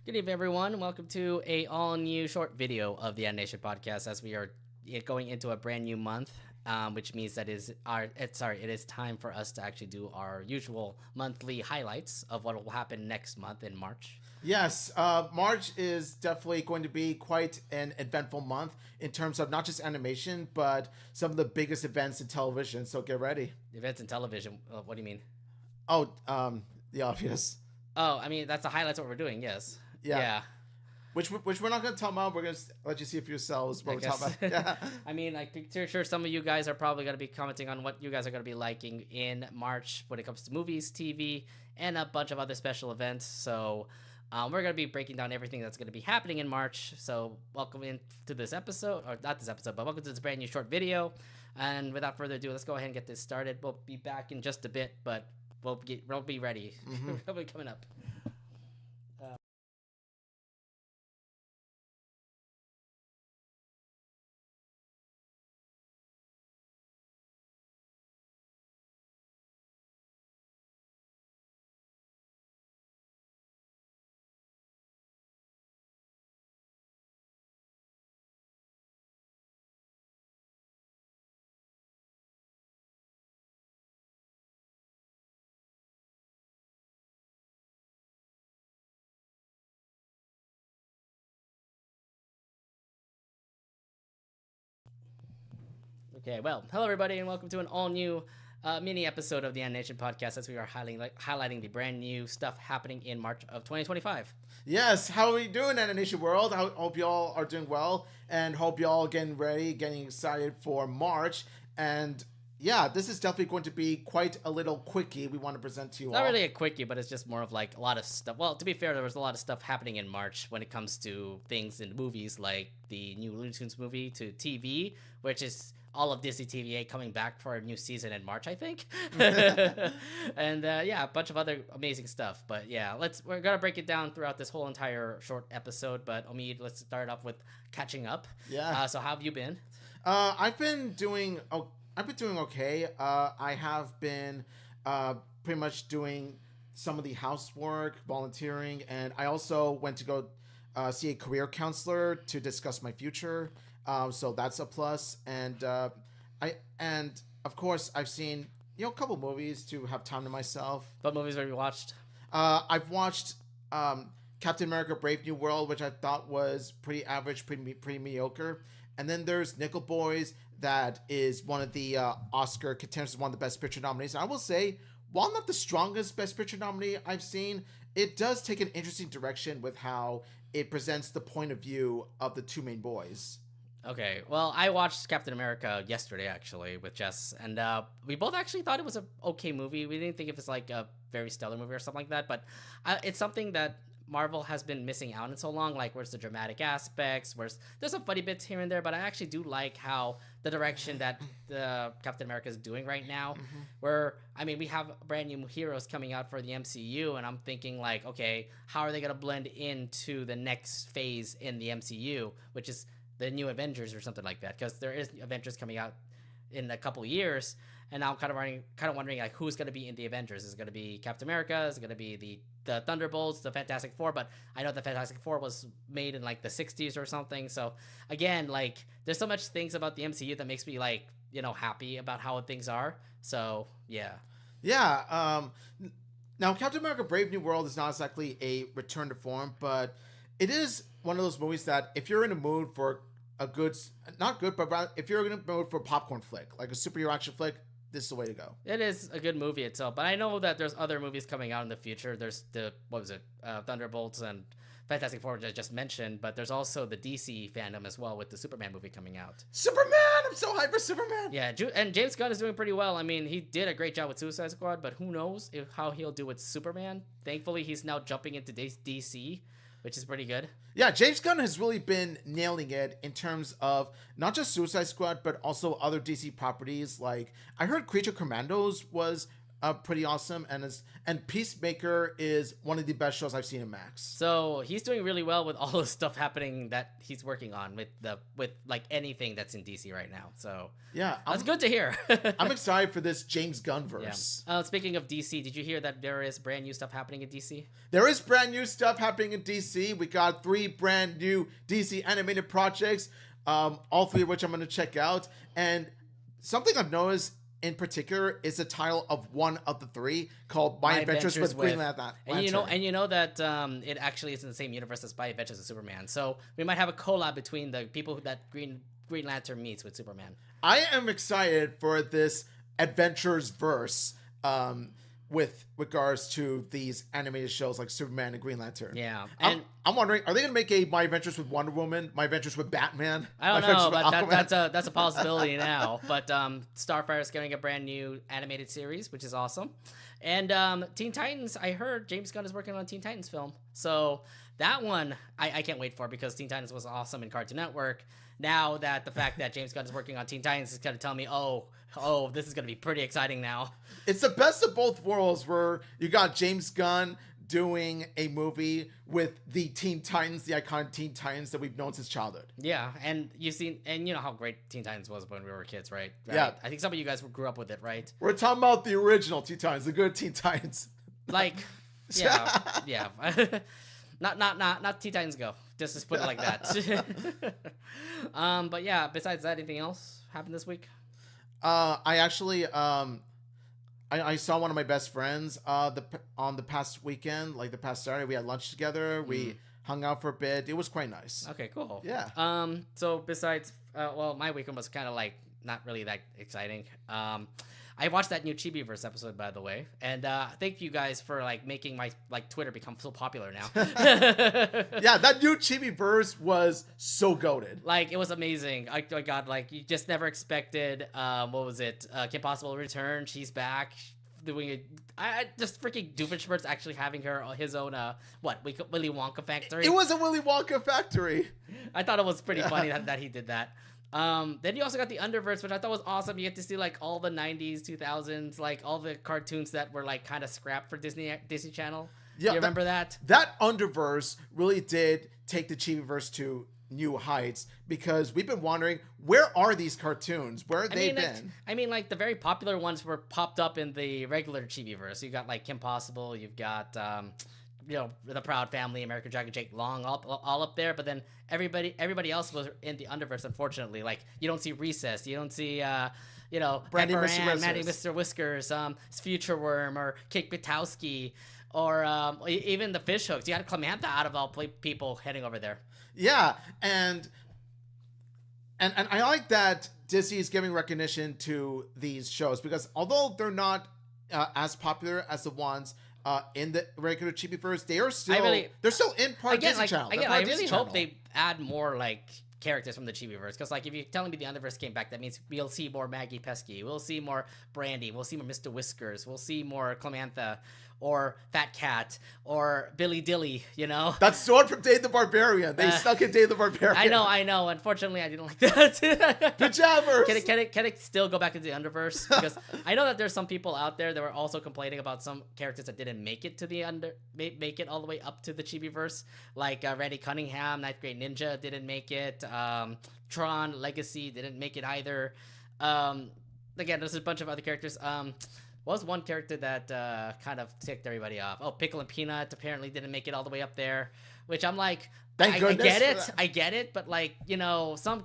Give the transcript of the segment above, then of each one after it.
Good evening, everyone. Welcome to a all-new short video of the Anination podcast as we are going into a brand new month, which means that it is time for us to actually do our usual monthly highlights of what will happen next month in March. Yes, March is definitely going to be quite an eventful month in terms of not just animation, but some of the biggest events in television. So get ready. Events in television. What do you mean? Oh, the obvious. Oh, I mean that's the highlights of what we're doing. Yes. Yeah. Which we're not going to talk about. We're going to let you see for yourselves what we're talking about. Yeah. I mean, I'm sure some of you guys are probably going to be commenting on what you guys are going to be liking in March when it comes to movies, TV, and a bunch of other special events. So we're going to be breaking down everything that's going to be happening in March. So welcome into this episode, or not this episode, but welcome to this brand new short video. And without further ado, let's go ahead and get this started. We'll be back in just a bit, but we'll be ready. Mm-hmm. We'll be coming up. Okay, well, hello everybody, and welcome to an all-new mini episode of the Anination podcast as we are highlighting the brand new stuff happening in March of 2025. Yes, how are we doing, Animation World? I hope y'all are doing well, and hope y'all getting ready, getting excited for March. And yeah, this is definitely going to be quite a little quickie we want to present to you all. Not really a quickie, but it's just more of like a lot of stuff. Well, to be fair, there was a lot of stuff happening in March when it comes to things in movies, like the new Looney Tunes movie to TV, which is all of Disney TVA coming back for a new season in March, I think. And yeah, a bunch of other amazing stuff. But yeah, we're gonna break it down throughout this whole entire short episode. But Omid, let's start off with catching up. Yeah. So how have you been? I've been doing okay. I have been pretty much doing some of the housework, volunteering, and I also went to go see a career counselor to discuss my future. So that's a plus. And of course I've seen a couple movies to have time to myself. What movies have you watched? I've watched Captain America: Brave New World, which I thought was pretty average, pretty mediocre. And then there's Nickel Boys, that is one of the Oscar contenders, one of the Best Picture nominees. And I will say, while not the strongest Best Picture nominee I've seen, it does take an interesting direction with how it presents the point of view of the two main boys. Okay, well, I watched Captain America yesterday, actually, with Jess, and we both actually thought it was an okay movie. We didn't think it was like a very stellar movie or something like that, but it's something that Marvel has been missing out on so long. Like, where's the dramatic aspects? There's some funny bits here and there, but I actually do like how the direction that the Captain America is doing right now. Mm-hmm. Where, I mean, we have brand new heroes coming out for the MCU, and I'm thinking like, okay, how are they gonna blend into the next phase in the MCU, which is the new Avengers or something like that? Because there is Avengers coming out in a couple years, and now I'm kind of wondering like who's going to be in the Avengers. Is it going to be Captain America? Is it going to be the Thunderbolts, the Fantastic Four? But I know the Fantastic Four was made in like the 60s or something. So again, like there's so much things about the MCU that makes me like happy about how things are. So yeah. Yeah. Now, Captain America: Brave New World is not exactly a return to form, but it is one of those movies that if you're in a mood for a good, not good, but if you're in a mood for a popcorn flick, like a superhero action flick, this is the way to go. It is a good movie itself, but I know that there's other movies coming out in the future. There's Thunderbolts and Fantastic Four, which I just mentioned, but there's also the DC fandom as well with the Superman movie coming out. Superman! I'm so hyped for Superman! Yeah, and James Gunn is doing pretty well. I mean, he did a great job with Suicide Squad, but who knows how he'll do with Superman. Thankfully, he's now jumping into DC, which is pretty good. Yeah, James Gunn has really been nailing it in terms of not just Suicide Squad, but also other DC properties. Like, I heard Creature Commandos was pretty awesome, and Peacemaker is one of the best shows I've seen in Max. So he's doing really well with all the stuff happening that he's working on with like anything that's in DC right now. So yeah, that's good to hear. I'm excited for this James Gunn verse. Yeah. Speaking of DC, did you hear that there is brand new stuff happening in DC? There is brand new stuff happening in DC. We got 3 brand new DC animated projects, all 3 of which I'm going to check out. And something I've noticed in particular is the title of one of the 3 called My Adventures with Green Lantern. And you know that it actually is in the same universe as My Adventures with Superman. So we might have a collab between the people that Green Lantern meets with Superman. I am excited for this Adventures verse with regards to these animated shows like Superman and Green Lantern. Yeah. And I'm wondering, are they going to make a My Adventures with Wonder Woman, My Adventures with Batman? I don't know, but that's a possibility now. But Starfire is getting a brand new animated series, which is awesome. And Teen Titans, I heard James Gunn is working on a Teen Titans film. So that one, I can't wait for, because Teen Titans was awesome in Cartoon Network. Now that the fact that James Gunn is working on Teen Titans is going to tell me, oh, this is going to be pretty exciting now. It's the best of both worlds, where you got James Gunn doing a movie with the Teen Titans, the iconic Teen Titans that we've known since childhood. Yeah, and you know how great Teen Titans was when we were kids, right? Yeah. I think some of you guys grew up with it, right? We're talking about the original Teen Titans, the good Teen Titans. Like, yeah. Not Teen Titans Go. Just to put it like that. But yeah, besides that, anything else happened this week? I actually I saw one of my best friends on the past weekend, like the past Saturday. We had lunch together. We hung out for a bit. It was quite nice. Okay, cool. Yeah. So besides, my weekend was kind of like not really that exciting. I watched that new Chibiverse episode, by the way, and thank you guys for like making my Twitter become so popular now. Yeah, that new Chibiverse was so goated. Like, it was amazing. I got you just never expected. What was it? Kim Possible return. She's back doing it. I just freaking Doofenshmirtz actually having his own Willy Wonka factory. It was a Willy Wonka factory. I thought it was pretty funny that he did that. Then you also got the Underverse, which I thought was awesome. You get to see like all the 90s, 2000s, like all the cartoons that were like kind of scrapped for Disney Channel. Yeah, you remember that? That Underverse really did take the Chibiverse to new heights, because we've been wondering, where are these cartoons? Where have they been? Like the very popular ones were popped up in the regular Chibiverse. You got like Kim Possible, you've got the Proud Family, American Dragon, Jake Long, all up there. But then everybody else was in the Underverse. Unfortunately, like you don't see Recess, you don't see Brandy Mr. Whiskers, Future Worm, or Kate Butowski, or even the Fish Hooks. You got Clamantha out of all people heading over there. Yeah, and I like that Disney is giving recognition to these shows, because although they're not as popular as the ones in the regular Chibiverse, they're still in part Disney Channel. I really hope they add more like characters from the Chibiverse, because like if you're telling me the Underverse came back, that means we'll see more Maggie Pesky, we'll see more Brandy, we'll see more Mr. Whiskers, we'll see more Clamantha, or Fat Cat, or Billy Dilly, That's Sword from Dave the Barbarian. They stuck in Dave the Barbarian. I know. Unfortunately, I didn't like that. Pajamas! Can it still go back into the Underverse? Because I know that there's some people out there that were also complaining about some characters that didn't make it to the make it all the way up to the Chibiverse. Like Randy Cunningham, Ninth Grade Ninja didn't make it. Tron Legacy didn't make it either. again, there's a bunch of other characters. What was one character that kind of ticked everybody off? Oh, Pickle and Peanut apparently didn't make it all the way up there, which I'm like, I get it, but like, you know, some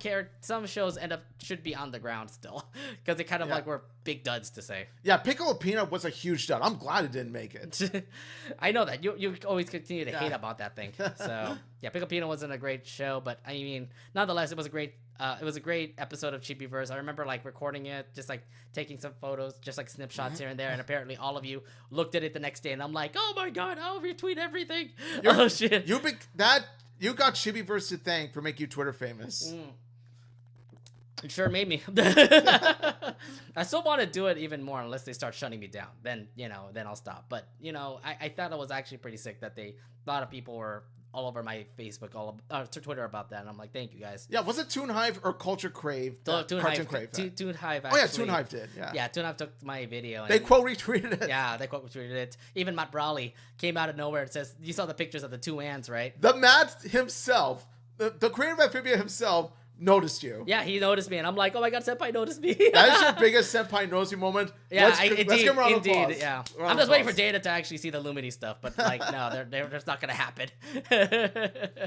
shows should be on the ground still because they kind of like were big duds to say. Yeah, Pickle and Peanut was a huge dud. I'm glad it didn't make it. I know that you always continue to hate about that thing. So yeah, Pickle Peanut wasn't a great show, but I mean, nonetheless, it was a great episode of Chibiverse. I remember like recording it, just like taking some photos, just like snapshots here and there, and apparently all of you looked at it the next day, and I'm like, oh my god, I'll retweet everything. Oh shit, you got Chibiverse to thank for making you Twitter famous. It sure made me. I still want to do it even more unless they start shutting me down. Then I'll stop. But I thought it was actually pretty sick that a lot of people were all over my Facebook, to Twitter about that, and I'm like, thank you guys. Yeah, was it Toon Hive or Culture Crave? Toon Hive. Toon Hive. Actually, Toon Hive did. Yeah, Toon Hive took my video. They quote retweeted it. Yeah, they quote retweeted it. Even Matt Brawley came out of nowhere and says, "You saw the pictures of the two ants, right?" The Matt himself, the creator of Amphibia himself, noticed you. Yeah, he noticed me, and I'm like, oh my god, Senpai noticed me. That is your biggest Senpai knows you moment. Yeah, let's give him a round of applause. Yeah. I'm just waiting for Data to actually see the Lumini stuff, but like, no, they're just not gonna happen.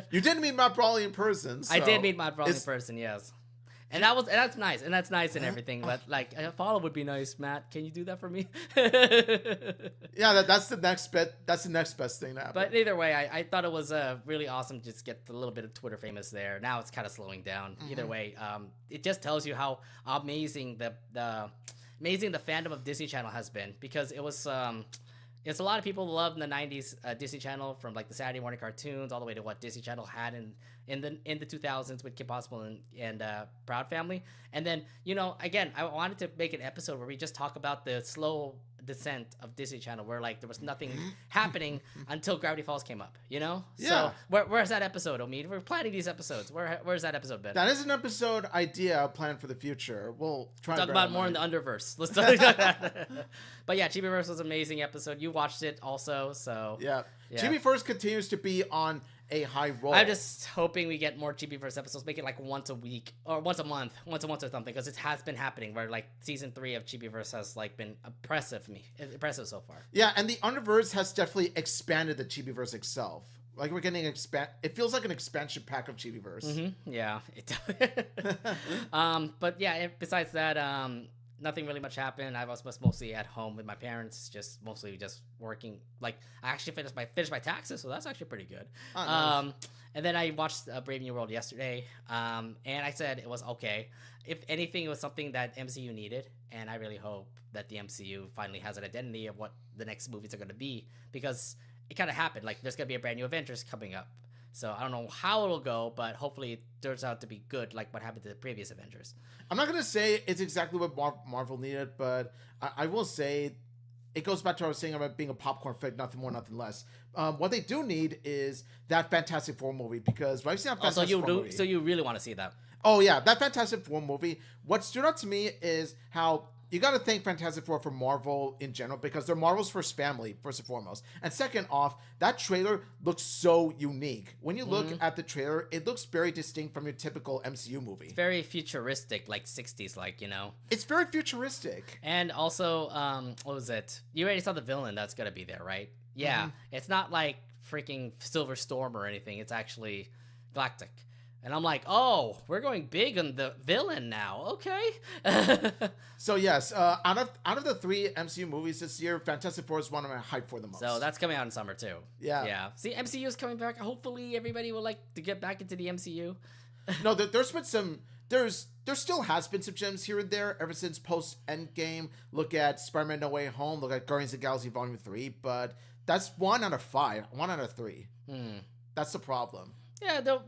You didn't meet Matt Brawley in person. So I did meet Matt Brawley in person, yes. And that's nice, and everything. But like, a follow would be nice, Matt. Can you do that for me? Yeah, that's the next bet. That's the next best thing to happen. But either way, I thought it was really awesome to just get a little bit of Twitter famous there. Now it's kind of slowing down. Either way, it just tells you how amazing the fandom of Disney Channel has been, because it was. It's a lot of people loved in the 90s Disney Channel, from like the Saturday morning cartoons all the way to what Disney Channel had in the 2000s with Kim Possible and Proud Family. And then, again, I wanted to make an episode where we just talk about the slow descent of Disney Channel, where like there was nothing happening until Gravity Falls came up, Yeah. So where's that episode, Omid? We're planning these episodes. Where's that episode been? That is an episode idea planned for the future. We'll try talk about more in the Underverse. Let's talk about that. But yeah, Chibiverse was an amazing episode. You watched it also, so yeah. Chibiverse continues to be on a high roll. I'm just hoping we get more Chibiverse episodes. Make it like once a week or once a month or something, because it has been happening. Where like season 3 of Chibiverse has like been impressive so far. Yeah, and the Underverse has definitely expanded the Chibiverse itself. Like we're getting it feels like an expansion pack of Chibiverse. Mm-hmm. Yeah. But yeah, besides that, nothing really much happened. I was mostly at home with my parents, mostly working. Like I actually finished my taxes, so that's actually pretty good. Oh, nice. And then I watched Brave New World yesterday, and I said it was okay. If anything, it was something that MCU needed, and I really hope that the MCU finally has an identity of what the next movies are going to be, because it kind of happened. Like there's going to be a brand new Avengers coming up. So I don't know how it'll go, but hopefully it turns out to be good, like what happened to the previous Avengers. I'm not going to say it's exactly what Marvel needed, but I will say it goes back to what I was saying about being a popcorn flick, nothing more, nothing less. What they do need is that Fantastic Four movie, because I've seen that Fantastic Four movie. So you really want to see that? Oh, yeah, that Fantastic Four movie. What stood out to me is how you got to thank Fantastic Four for Marvel in general, because they're Marvel's first family, first and foremost. And second off, that trailer looks so unique. When you look at the trailer, it looks very distinct from your typical MCU movie. It's very futuristic, like 60s, like, It's very futuristic. And also, what was it? You already saw the villain that's going to be there, right? Yeah. It's not like freaking Silver Storm or anything. It's actually Galactic. And I'm like, oh, we're going big on the villain now. Okay. So yes, out of the 3 MCU movies this year, Fantastic Four is one I'm hyped for the most. So that's coming out in summer too. Yeah. Yeah. See, MCU is coming back. Hopefully, everybody will like to get back into the MCU. No, there's been some. There still has been some gems here and there ever since post Endgame. Look at Spider-Man: No Way Home. Look at Guardians of the Galaxy Volume 3. But that's 1 out of 5. 1 out of 3. That's the problem. Yeah,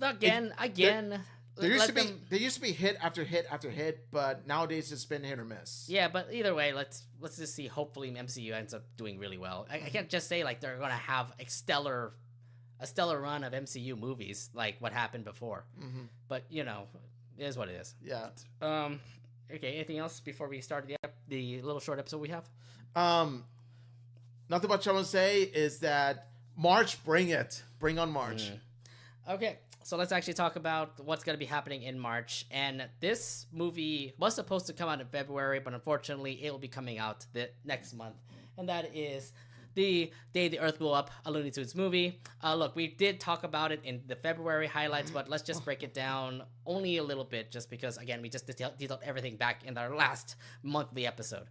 again. There used to be hit after hit after hit, but nowadays it's been hit or miss. Yeah, but either way, let's just see. Hopefully, MCU ends up doing really well. I can't just say like they're gonna have a stellar run of MCU movies like what happened before. But it is what it is. Yeah. Okay. Anything else before we start the little short episode we have? Nothing much I want to say is that March, bring it. Bring on March. Okay, so let's actually talk about what's going to be happening in March. And this movie was supposed to come out in February, but unfortunately, it will be coming out the next month. And that is the Day the Earth Blew Up, a Looney Tunes movie. Look, we did talk about it in the February highlights, but let's just break it down only a little bit, just because, again, we just detailed everything back in our last monthly episode.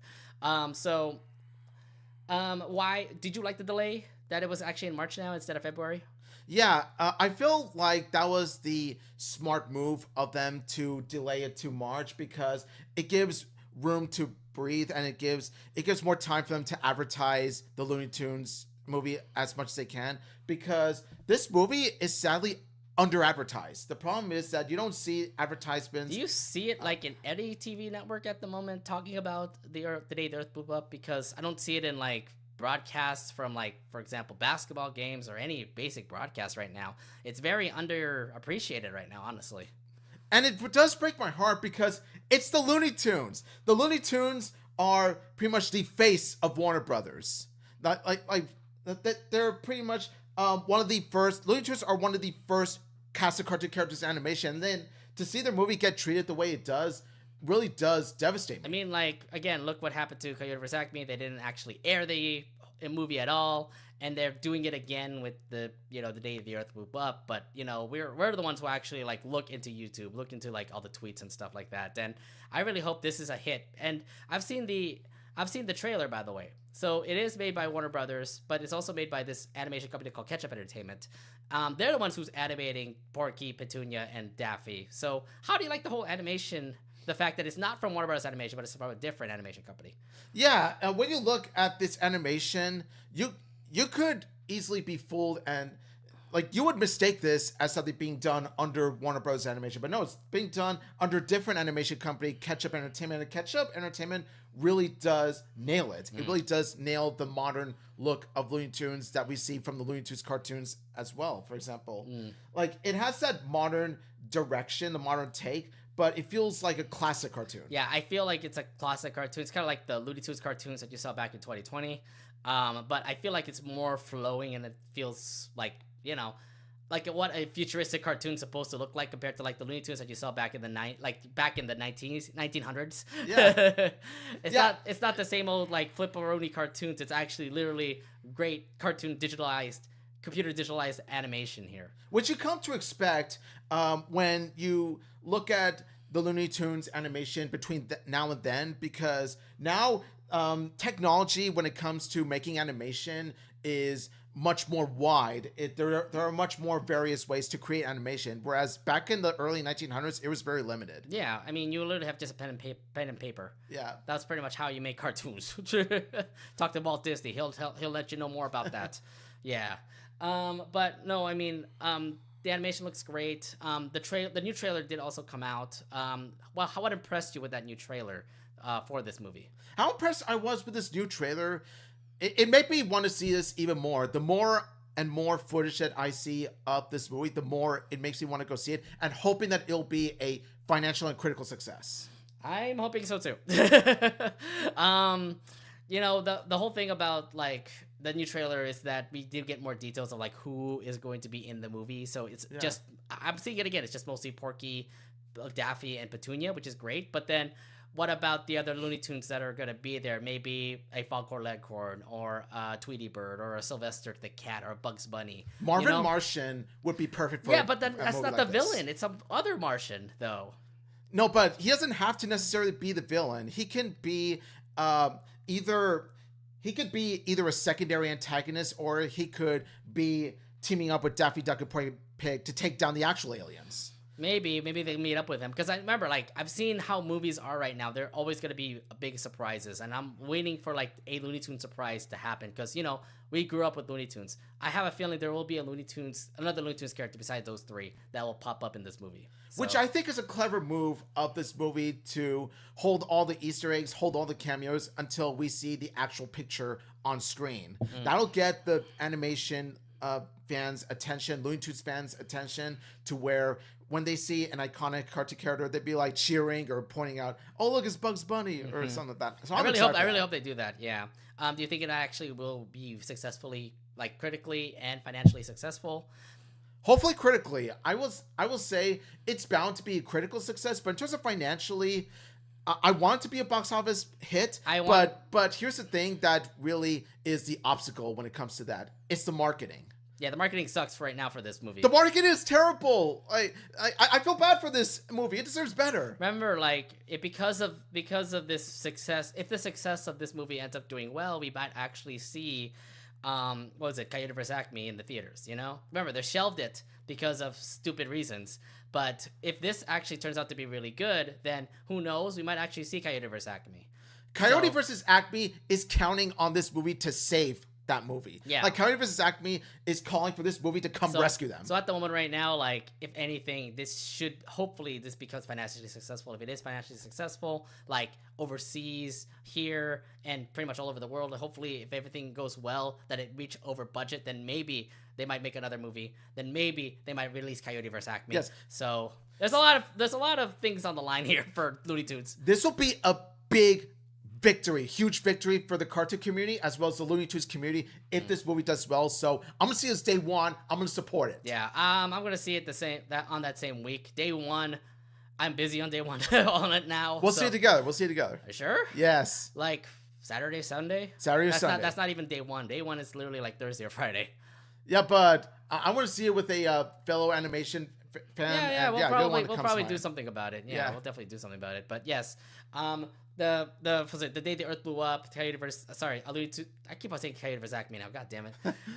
Why did you like the delay that it was actually in March now instead of February? Yeah, I feel like that was the smart move of them to delay it to March because it gives room to breathe and it gives more time for them to advertise the Looney Tunes movie as much as they can because this movie is sadly under advertised. The problem is that you don't see advertisements. Do you see it like in any TV network at the moment talking about the day the Earth blew up? Because I don't see it in like broadcasts from like, for example, basketball games or any basic broadcast right now. It's very underappreciated right now, honestly. And it does break my heart because it's the Looney Tunes. The Looney Tunes are pretty much the face of Warner Brothers. Not like they're pretty much one of the first. Looney Tunes are one of the first cast of cartoon characters in animation. And then to see their movie get treated the way it does really does devastate me. I mean, like, again, look what happened to Coyote vs. Acme. They didn't actually air the movie at all, and they're doing it again with the Day the Earth Blew Up. But we're the ones who actually like look into YouTube, look into like all the tweets and stuff like that. And I really hope this is a hit. And I've seen the trailer, by the way. So it is made by Warner Brothers, but it's also made by this animation company called Ketchup Entertainment. They're the ones who's animating Porky, Petunia, and Daffy. So how do you like the whole animation? The fact that it's not from Warner Bros. Animation, but it's from a different animation company. Yeah, when you look at this animation, you could easily be fooled and like you would mistake this as something being done under Warner Bros. Animation, but no, it's being done under a different animation company, Ketchup Entertainment. And Ketchup Entertainment really does nail it. It really does nail the modern look of Looney Tunes that we see from the Looney Tunes cartoons as well. For example, like it has that modern direction, the modern take. But it feels like a classic cartoon. Yeah, I feel like it's a classic cartoon. It's kind of like the Looney Tunes cartoons that you saw back in 2020. But I feel like it's more flowing and it feels like, like what a futuristic cartoon's supposed to look like compared to like the Looney Tunes that you saw back in the 1900s. Yeah. It's not the same old like flip-a-roni cartoons. It's actually literally great cartoon computer digitalized animation here. Which you come to expect when you look at the Looney Tunes animation between now and then, because now technology when it comes to making animation is much more wide. There are much more various ways to create animation, whereas back in the early 1900s, it was very limited. Yeah, I mean, you literally have just a pen and paper. Yeah, that's pretty much how you make cartoons. Talk to Walt Disney; he'll let you know more about that. Yeah, but no, I mean, the animation looks great. The new trailer did also come out. What impressed you with that new trailer for this movie? How impressed I was with this new trailer. It made me want to see this even more. The more and more footage that I see of this movie, the more it makes me want to go see it, and hoping that it'll be a financial and critical success. I'm hoping so too. The whole thing about like the new trailer is that we do get more details of like who is going to be in the movie. So it's just, I'm seeing it again. It's just mostly Porky, Daffy, and Petunia, which is great. But then what about the other Looney Tunes that are going to be there? Maybe a Foghorn Leghorn or a Tweety Bird or a Sylvester the Cat or a Bugs Bunny. Marvin Martian would be perfect for but then that's not the villain. It's some other Martian though. No, but he doesn't have to necessarily be the villain. He can be either a secondary antagonist, or he could be teaming up with Daffy Duck and Porky Pig to take down the actual aliens. Maybe they meet up with him, because I remember like I've seen how movies are right now. They're always going to be big surprises, and I'm waiting for like a Looney Tunes surprise to happen, because we grew up with Looney Tunes. I have a feeling there will be another Looney Tunes character besides those three that will pop up in this movie. So. Which I think is a clever move of this movie to hold all the Easter eggs, hold all the cameos until we see the actual picture on screen. That'll get the animation fans' attention, Looney Tunes fans' attention, to where when they see an iconic cartoon character, they'd be like cheering or pointing out, "Oh, look, it's Bugs Bunny," or something like that. So I really hope they do that. Yeah. Do you think it actually will be successfully, like critically and financially successful? Hopefully critically. I will say it's bound to be a critical success, but in terms of financially, I want it to be a box office hit. But here's the thing that really is the obstacle when it comes to that. It's the marketing. Yeah, the marketing sucks for right now for this movie. The marketing is terrible. I feel bad for this movie. It deserves better. Remember, because of this success, if the success of this movie ends up doing well, we might actually see, what was it, Coyote vs. Acme in the theaters, you know? Remember, they shelved it because of stupid reasons. But if this actually turns out to be really good, then who knows? We might actually see Coyote vs. Acme. Coyote vs. Acme is counting on this movie to save that movie. Yeah. Like, Coyote vs. Acme is calling for this movie to come rescue them. So at the moment right now, like, if anything, hopefully this becomes financially successful. If it is financially successful, like, overseas, here, and pretty much all over the world, and hopefully if everything goes well, that it reach over budget, then maybe they might make another movie. Then maybe they might release Coyote vs. Acme. Yes. So there's a lot of things on the line here for Looney Tunes. This will be a big victory, huge victory for the cartoon community as well as the Looney Tunes community if this movie does well. So I'm gonna see this day one. I'm gonna support it. Yeah, I'm gonna see it on that same week. Day one, I'm busy on day one on it now. We'll see it together. We'll see it together. Are you sure? Yes. Like Saturday, Sunday. Sunday. That's not even day one. Day one is literally like Thursday or Friday. Yeah, but I want to see it with a fellow animation fan. Yeah, we'll probably do something about it. Yeah, we'll definitely do something about it. But yes, the day the Earth blew up, Coyote vs. Sorry, I keep on saying Coyote vs. Acme now. God damn it.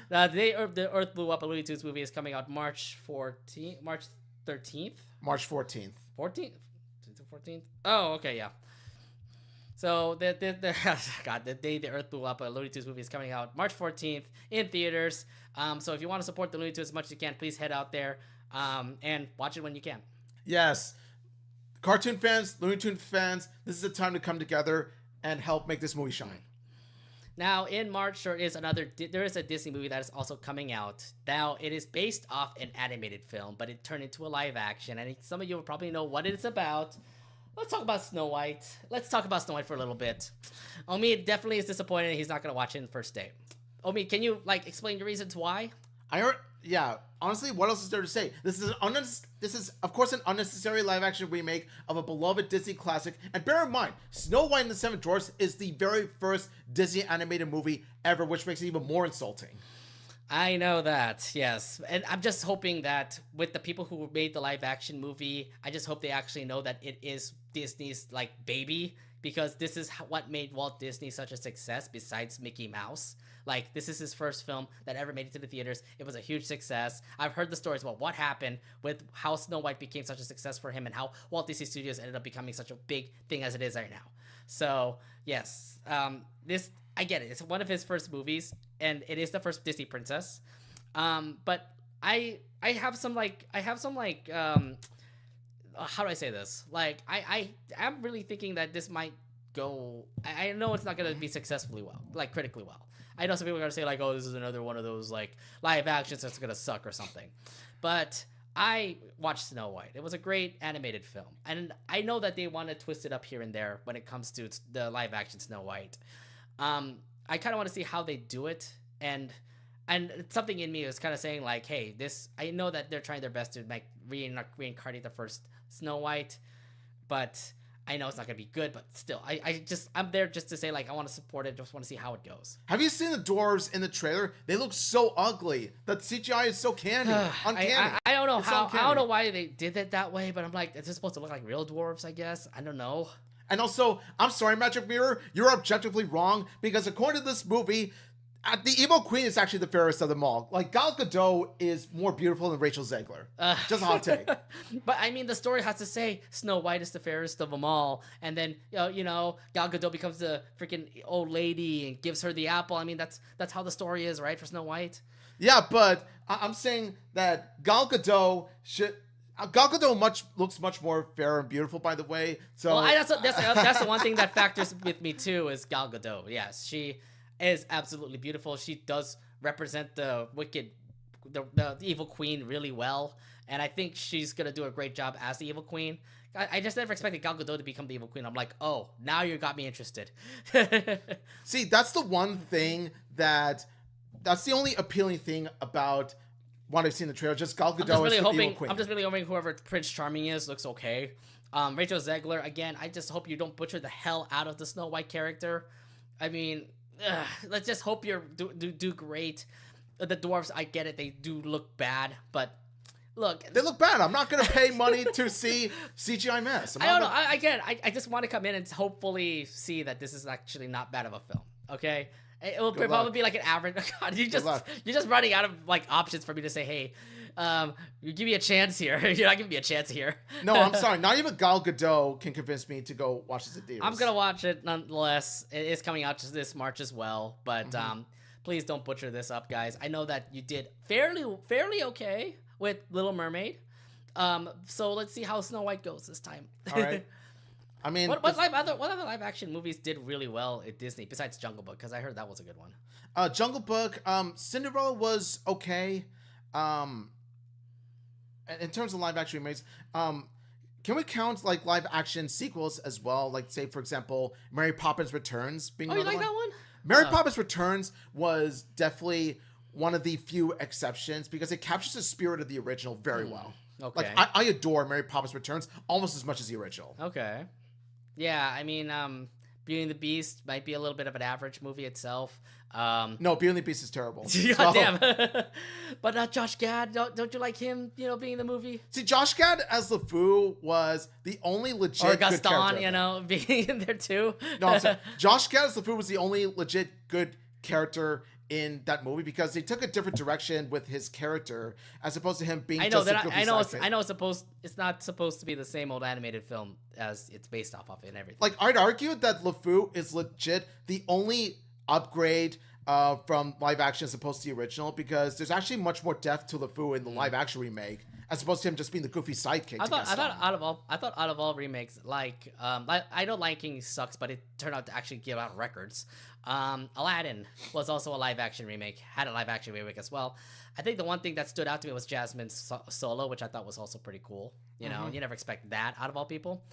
The day the Earth blew up, a Looney Tunes movie is coming out March 13th. March 14th. 14th. 14th. Oh, okay, yeah. So the day the Earth blew up, a Looney Tunes movie is coming out March 14th in theaters. So if you want to support the Looney Tunes as much as you can, please head out there and watch it when you can. Yes. Cartoon fans, Looney Tunes fans, this is a time to come together and help make this movie shine. Now, in March, there is a Disney movie that is also coming out. Now, it is based off an animated film, but it turned into a live action, and some of you will probably know what it's about. Let's talk about Snow White. Let's talk about Snow White for a little bit. Omi definitely is disappointed he's not going to watch it in the first day. Omi, can you, explain your reasons why? Yeah, honestly, what else is there to say? This is of course an unnecessary live-action remake of a beloved Disney classic. And bear in mind, Snow White and the Seven Dwarfs is the very first Disney animated movie ever, which makes it even more insulting. I know that, yes. And I'm just hoping that with the people who made the live-action movie, I just hope they actually know that it is Disney's, baby, because this is what made Walt Disney such a success besides Mickey Mouse. This is his first film that ever made it to the theaters. It was a huge success. I've heard the stories about what happened with how Snow White became such a success for him and how Walt Disney Studios ended up becoming such a big thing as it is right now. So, yes, I get it. It's one of his first movies, and it is the first Disney princess. But I have some how do I say this? I'm really thinking that this might go. I know it's not gonna be critically well. I know some people are gonna say oh, this is another one of those live actions that's gonna suck or something. But I watched Snow White. It was a great animated film, and I know that they want to twist it up here and there when it comes to the live action Snow White. I kind of want to see how they do it, and something in me is kind of saying hey, I know that they're trying their best to reincarnate the first Snow White, but I know it's not gonna be good. But still, I'm there just to say I want to support it. Just want to see how it goes. Have you seen the dwarves in the trailer? They look so ugly. The CGI is so uncanny. I don't know how. I don't know why they did it that way, but I'm is this supposed to look like real dwarves? I guess I don't know. And also, I'm sorry, Magic Mirror, you're objectively wrong, because according to this movie, the evil queen is actually the fairest of them all. Gal Gadot is more beautiful than Rachel Zegler. Just a hot take. But I mean, the story has to say Snow White is the fairest of them all, and then Gal Gadot becomes the freaking old lady and gives her the apple. I mean, that's how the story is, right, for Snow White? Yeah, but I'm saying that Gal Gadot looks much more fair and beautiful, by the way. So that's the one thing that factors with me too is Gal Gadot. Yes, she is absolutely beautiful. She does represent the evil queen really well, and I think she's gonna do a great job as the evil queen. I just never expected Gal Gadot to become the evil queen. I'm oh, now you got me interested. See, that's the one thing that's the only appealing thing about what I've seen in the trailer. Just Gal Gadot I'm just really as the hoping. Evil Queen. I'm just really hoping whoever Prince Charming is looks okay. Rachel Zegler again. I just hope you don't butcher the hell out of the Snow White character. I mean, let's just hope you do great. The dwarves, I get it. They do look bad, but look, they look bad. I'm not going to pay money to see CGI mess. I don't know. I get it. I just want to come in and hopefully see that this is actually not bad of a film. Okay. It will probably be like an average. God, you're just running out of like options for me to say, hey, you give me a chance here. You're not giving me a chance here. No, I'm sorry. Not even Gal Gadot can convince me to go watch this in theaters. I'm gonna watch it nonetheless. It is coming out this March as well, but please don't butcher this up, guys. I know that you did fairly okay with Little Mermaid. So let's see how Snow White goes this time. All right. I mean, what other live action movies did really well at Disney besides Jungle Book? Because I heard that was a good one. Jungle Book, Cinderella was okay. In terms of live action remakes, can we count like live action sequels as well? Like, say for example, Mary Poppins Returns being. Oh, you like that one? Mary Poppins Returns was definitely one of the few exceptions because it captures the spirit of the original very well. Okay. Like I adore Mary Poppins Returns almost as much as the original. Okay. Yeah, I mean, Beauty and the Beast might be a little bit of an average movie itself. No, Beauty and the Beast is terrible. God damn. But Josh Gad, don't you like him, being in the movie? See, Josh Gad as LeFou was the only legit or good character. Gaston, being in there too. No, I'm sorry. Josh Gad as LeFou was the only legit good character in that movie because they took a different direction with his character as opposed to him being I know just a that goofy I know sidekick. it's not supposed to be the same old animated film as it's based off of and everything. Like, I'd argue that LeFou is legit the only upgrade from live action as opposed to the original because there's actually much more depth to LeFou in the live action remake as opposed to him just being the goofy sidekick. I thought out of all remakes, like I know Lion King sucks, but it turned out to actually give out records. Aladdin was also a live action remake, had a live action remake as well. I think the one thing that stood out to me was Jasmine's solo, which I thought was also pretty cool. You never expect that out of all people.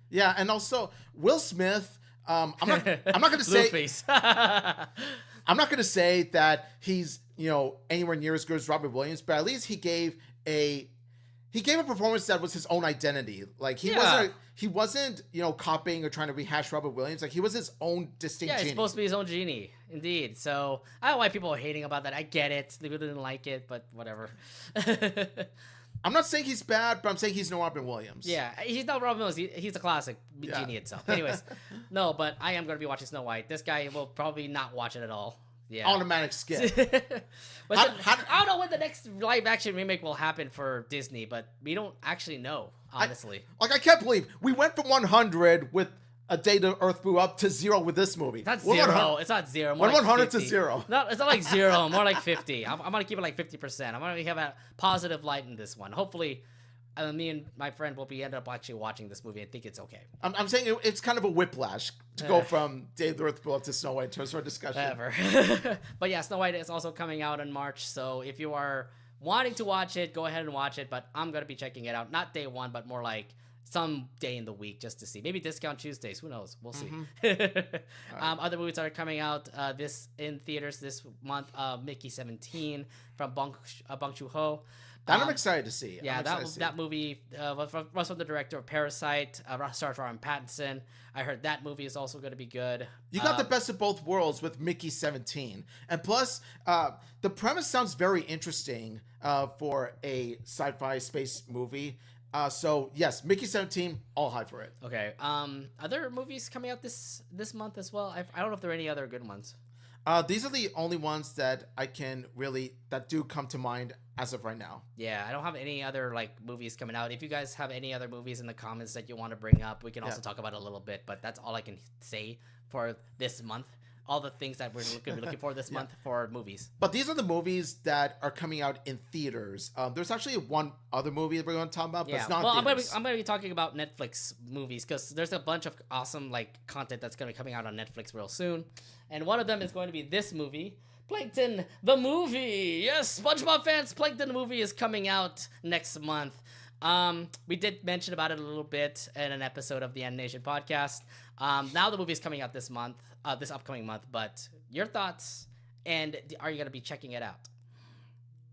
Yeah, and also Will Smith. I'm not going to say. I'm not going to say that he's anywhere near as good as Robin Williams, but at least he gave a performance that was his own identity. Like he wasn't copying or trying to rehash Robin Williams. Like he was his own distinct. Yeah, he's genie. supposed to be his own genie, indeed. So I don't know why people are hating about that. I get it. People didn't like it, but whatever. I'm not saying he's bad, but I'm saying he's no Robin Williams. Yeah, he's not Robin Williams. He's a classic genie itself. Anyways, no, but I am going to be watching Snow White. This guy will probably not watch it at all. Yeah. Automatic skip. I don't know when the next live action remake will happen for Disney, but we don't actually know, honestly. I can't believe we went from 100 with A Day the Earth Blew Up to 0 with this movie. It's not 0. It's not 0. More like 100 to 0. No, it's not like 0. More like 50. I'm going to keep it like 50%. I'm going to have a positive light in this one. Hopefully, me and my friend will end up actually watching this movie and think it's okay. I'm saying it's kind of a whiplash to go from Day the Earth Blew Up to Snow White in terms of our discussion. Whatever. But yeah, Snow White is also coming out in March. So if you are wanting to watch it, go ahead and watch it. But I'm going to be checking it out. Not day one, but more like some day in the week just to see. Maybe Discount Tuesdays. Who knows? We'll see. Other movies that are coming out in theaters this month. Mickey 17 from Bong Joon-ho. That I'm excited to see. Yeah, that movie was from the director of Parasite. Stars Robert Pattinson. I heard that movie is also going to be good. You got the best of both worlds with Mickey 17, and plus, the premise sounds very interesting for a sci-fi space movie. So yes, Mickey 17, all hype for it. Okay. Other movies coming out this month as well. I don't know if there are any other good ones. These are the only ones that that do come to mind as of right now. Yeah, I don't have any other movies coming out. If you guys have any other movies in the comments that you want to bring up, we can also talk about it a little bit. But that's all I can say for this month. All the things that we're going to be looking for this month for movies. But these are the movies that are coming out in theaters. There's actually one other movie that we're going to talk about, but it's not. Well, I'm going to be talking about Netflix movies because there's a bunch of awesome content that's going to be coming out on Netflix real soon, and one of them is going to be this movie, Plankton the movie. Yes, SpongeBob fans, Plankton the movie is coming out next month. We did mention about it a little bit in an episode of the Anination podcast. Now the movie is coming out this upcoming month, but your thoughts, and are you going to be checking it out?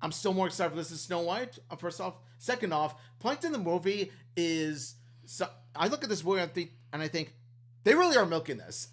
I'm still more excited for this than Snow White. First off, second off, Plankton the movie is. So I look at this movie and I think they really are milking this.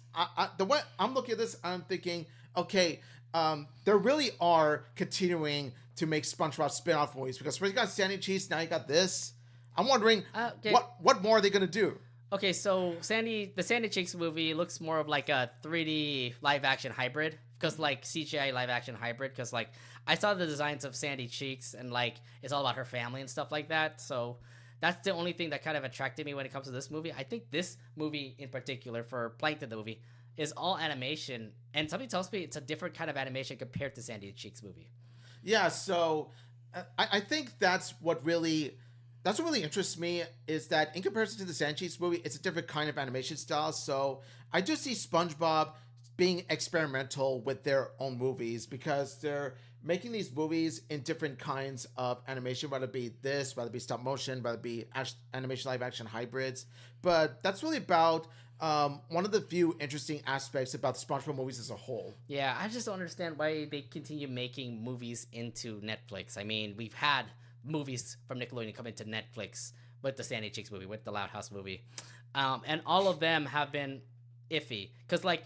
The way I'm looking at this, I'm thinking, okay, they really are continuing to make SpongeBob spin-off movies because first you got Sandy Cheese, now you got this. I'm wondering okay. what more are they gonna do? Okay, so the Sandy Cheeks movie looks more of like a 3D live action hybrid, because like CGI live action hybrid, because like I saw the designs of Sandy Cheeks and like it's all about her family and stuff like that. So that's the only thing that kind of attracted me when it comes to this movie. I think this movie in particular, for Plankton the movie, is all animation, and somebody tells me it's a different kind of animation compared to Sandy Cheeks movie. Yeah, so I think that's what really interests me, is that in comparison to the Sandy Cheeks movie, it's a different kind of animation style. So I do see SpongeBob being experimental with their own movies because they're making these movies in different kinds of animation, whether it be this, whether it be stop motion, whether it be animation live action hybrids. But that's really about one of the few interesting aspects about the SpongeBob movies as a whole. Yeah, I just don't understand why they continue making movies into Netflix. I mean, we've had movies from Nickelodeon come into Netflix with the Sandy Cheeks movie, with the Loud House movie, and all of them have been iffy. Because like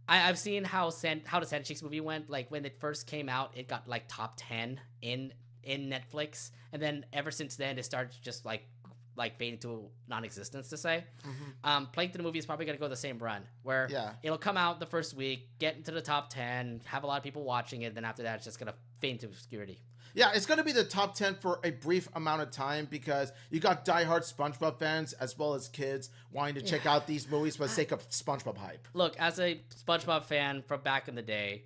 I've seen how the Sandy Cheeks movie went. Like when it first came out, it got like top 10 in Netflix, and then ever since then it started just like fade into non-existence, to say. Plankton movie is probably going to go the same run, where it'll come out the first week, get into the top 10, have a lot of people watching it, then after that it's just going to fade into obscurity. Yeah, it's going to be the top 10 for a brief amount of time because you got diehard SpongeBob fans as well as kids wanting to check out these movies for the sake of SpongeBob hype. Look, as a SpongeBob fan from back in the day,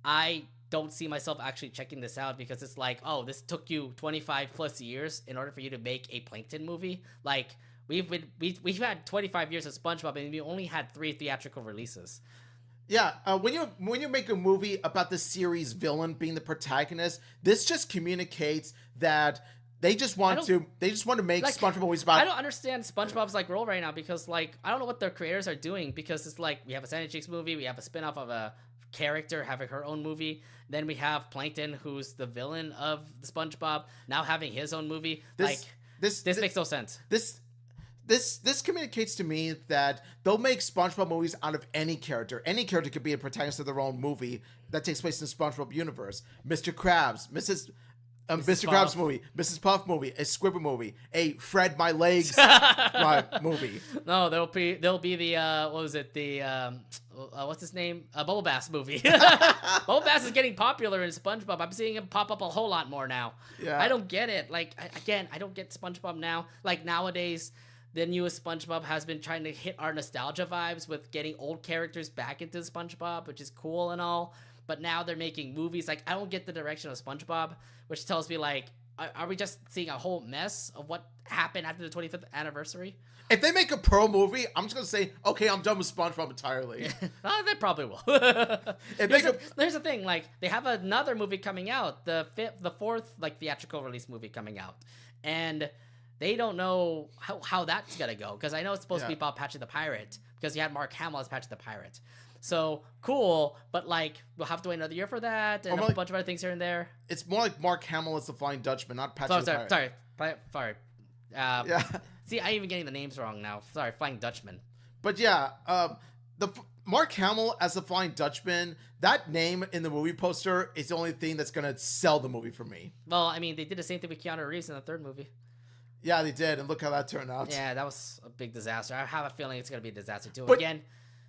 I don't see myself actually checking this out because it's like, oh, this took you 25 plus years in order for you to make a Plankton movie. Like we've had 25 years of SpongeBob and we only had 3 theatrical releases. Yeah, when you make a movie about the series villain being the protagonist, this just communicates that they just want to make like, SpongeBob movies about. I don't understand SpongeBob's like role right now because like I don't know what their creators are doing, because it's like we have a Sandy Cheeks movie, we have a spinoff of a character having her own movie, then we have Plankton, who's the villain of the SpongeBob, now having his own movie. This makes no sense. This communicates to me that they'll make SpongeBob movies out of any character. Any character could be a protagonist of their own movie that takes place in the SpongeBob universe. Mr. Krabs, Mrs. Mr. Krabs movie, Mrs. Puff movie, a Squidward movie, a Fred My Legs movie. No, there'll be the what was it, the what's his name, Bubble Bass movie. Bubble Bass is getting popular in SpongeBob. I'm seeing him pop up a whole lot more now. Yeah, I don't get it. Like I don't get SpongeBob now. Like nowadays, the newest SpongeBob has been trying to hit our nostalgia vibes with getting old characters back into SpongeBob, which is cool and all. But now they're making movies. Like, I don't get the direction of SpongeBob, which tells me, like, are we just seeing a whole mess of what happened after the 25th anniversary? If they make a Pearl movie, I'm just going to say, okay, I'm done with SpongeBob entirely. They probably will. Here's the thing. Like, they have another movie coming out, the 4th, like, theatrical release movie coming out. And they don't know how that's going to go. Because I know it's supposed to be about Patchy the Pirate. Because you had Mark Hamill as Patchy the Pirate. So, cool, but, like, we'll have to wait another year for that, and a bunch of other things here and there. It's more like Mark Hamill as the Flying Dutchman, not Patchy the Pirate. Sorry. See, I'm even getting the names wrong now. Sorry, Flying Dutchman. But, yeah, the Mark Hamill as the Flying Dutchman, that name in the movie poster is the only thing that's going to sell the movie for me. Well, I mean, they did the same thing with Keanu Reeves in the 3rd movie. Yeah, they did, and look how that turned out. Yeah, that was a big disaster. I have a feeling it's going to be a disaster, too. But again,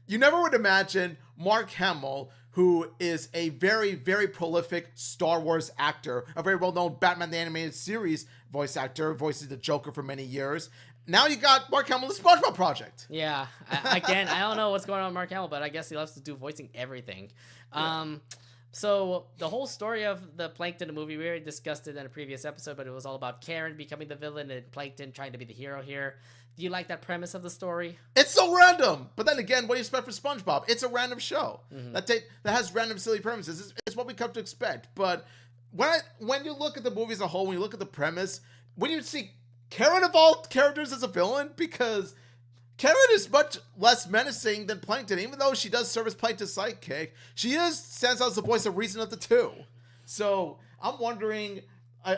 you never would imagine Mark Hamill, who is a very, very prolific Star Wars actor, a very well-known Batman the Animated Series voice actor, voices the Joker for many years. Now you got Mark Hamill in the SpongeBob project. Yeah. Again, I don't know what's going on with Mark Hamill, but I guess he loves to do voicing everything. Yeah. So the whole story of the Plankton movie, we already discussed it in a previous episode, but it was all about Karen becoming the villain and Plankton trying to be the hero here. Do you like that premise of the story? It's so random. But then again, what do you expect for SpongeBob? It's a random show that has random silly premises. It's what we come to expect. But when you look at the movie as a whole, when you look at the premise, when you see Karen of all characters as a villain, because Karen is much less menacing than Plankton, even though she does serve as Plankton's sidekick. She stands out as the voice of reason of the two. So I'm wondering.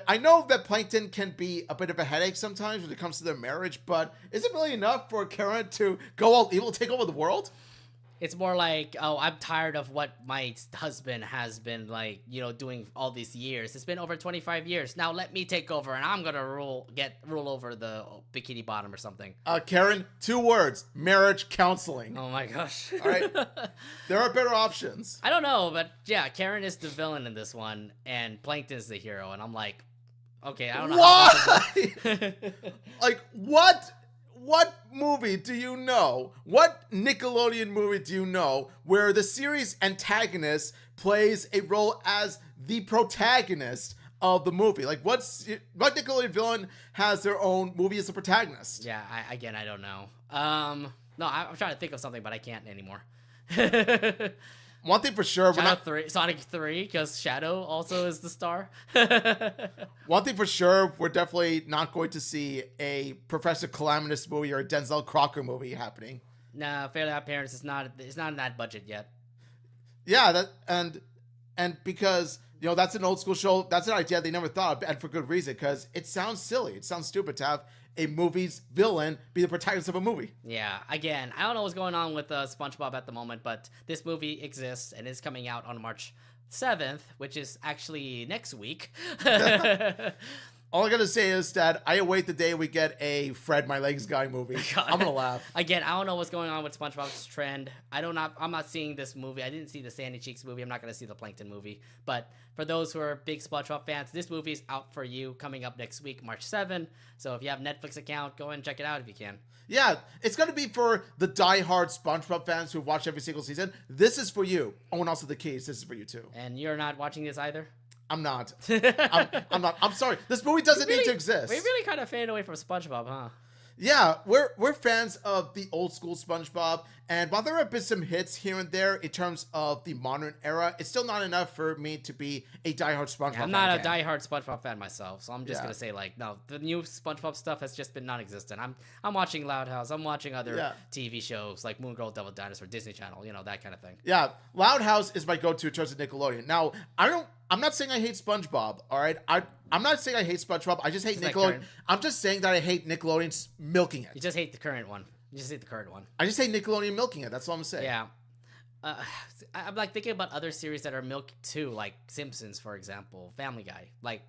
I know that Plankton can be a bit of a headache sometimes when it comes to their marriage, but is it really enough for Karen to go all evil, take over the world? It's more like, oh, I'm tired of what my husband has been like, doing all these years. It's been over 25 years. Now let me take over, and I'm gonna rule over the Bikini Bottom or something. Karen, 2 words: marriage counseling. Oh my gosh! All right, there are better options. I don't know, but yeah, Karen is the villain in this one, and Plankton is the hero, and I'm like, okay, I don't know. Why? Like what? What movie do you know? What Nickelodeon movie do you know where the series antagonist plays a role as the protagonist of the movie? Like, what Nickelodeon villain has their own movie as a protagonist? Yeah, I don't know. No, I'm trying to think of something, but I can't anymore. One thing for sure, Sonic 3, because Shadow also is the star. One thing for sure, we're definitely not going to see a Professor Calamitous movie or a Denzel Crocker movie happening. Nah, Fairly Odd Parents is not in that budget yet. Yeah, and because that's an old school show. That's an idea they never thought of, and for good reason, because it sounds silly. It sounds stupid to have a movie's villain be the protagonist of a movie. Yeah, again, I don't know what's going on with SpongeBob at the moment, but this movie exists and is coming out on March 7th, which is actually next week. All I gotta say is that I await the day we get a Fred My Legs Guy movie. God. I'm gonna laugh. Again, I don't know what's going on with SpongeBob's trend. I'm not seeing this movie. I didn't see the Sandy Cheeks movie. I'm not gonna see the Plankton movie. But for those who are big SpongeBob fans, this movie is out for you coming up next week, March 7th. So if you have a Netflix account, go and check it out if you can. Yeah, it's gonna be for the die-hard SpongeBob fans who watch every single season. This is for you. Oh, and also the Keys. This is for you too. And you're not watching this either? I'm not. I'm not. I'm sorry. This movie doesn't need to exist. We really kind of faded away from SpongeBob, huh? Yeah, we're fans of the old school SpongeBob, and while there have been some hits here and there in terms of the modern era, it's still not enough for me to be a diehard SpongeBob fan. I'm not a diehard SpongeBob fan myself, so I'm just gonna say no, the new SpongeBob stuff has just been non-existent. I'm watching Loud House, I'm watching other TV shows like Moon Girl, Devil Dinosaur, Disney Channel, that kind of thing. Yeah, Loud House is my go-to in terms of Nickelodeon. Now, I'm not saying I hate SpongeBob, all right? I'm not saying I hate SpongeBob. I just hate Nickelodeon. I'm just saying that I hate Nickelodeon milking it. You just hate the current one. I just hate Nickelodeon milking it. That's all I'm saying. Yeah. I'm like thinking about other series that are milked too, like Simpsons, for example, Family Guy. Like,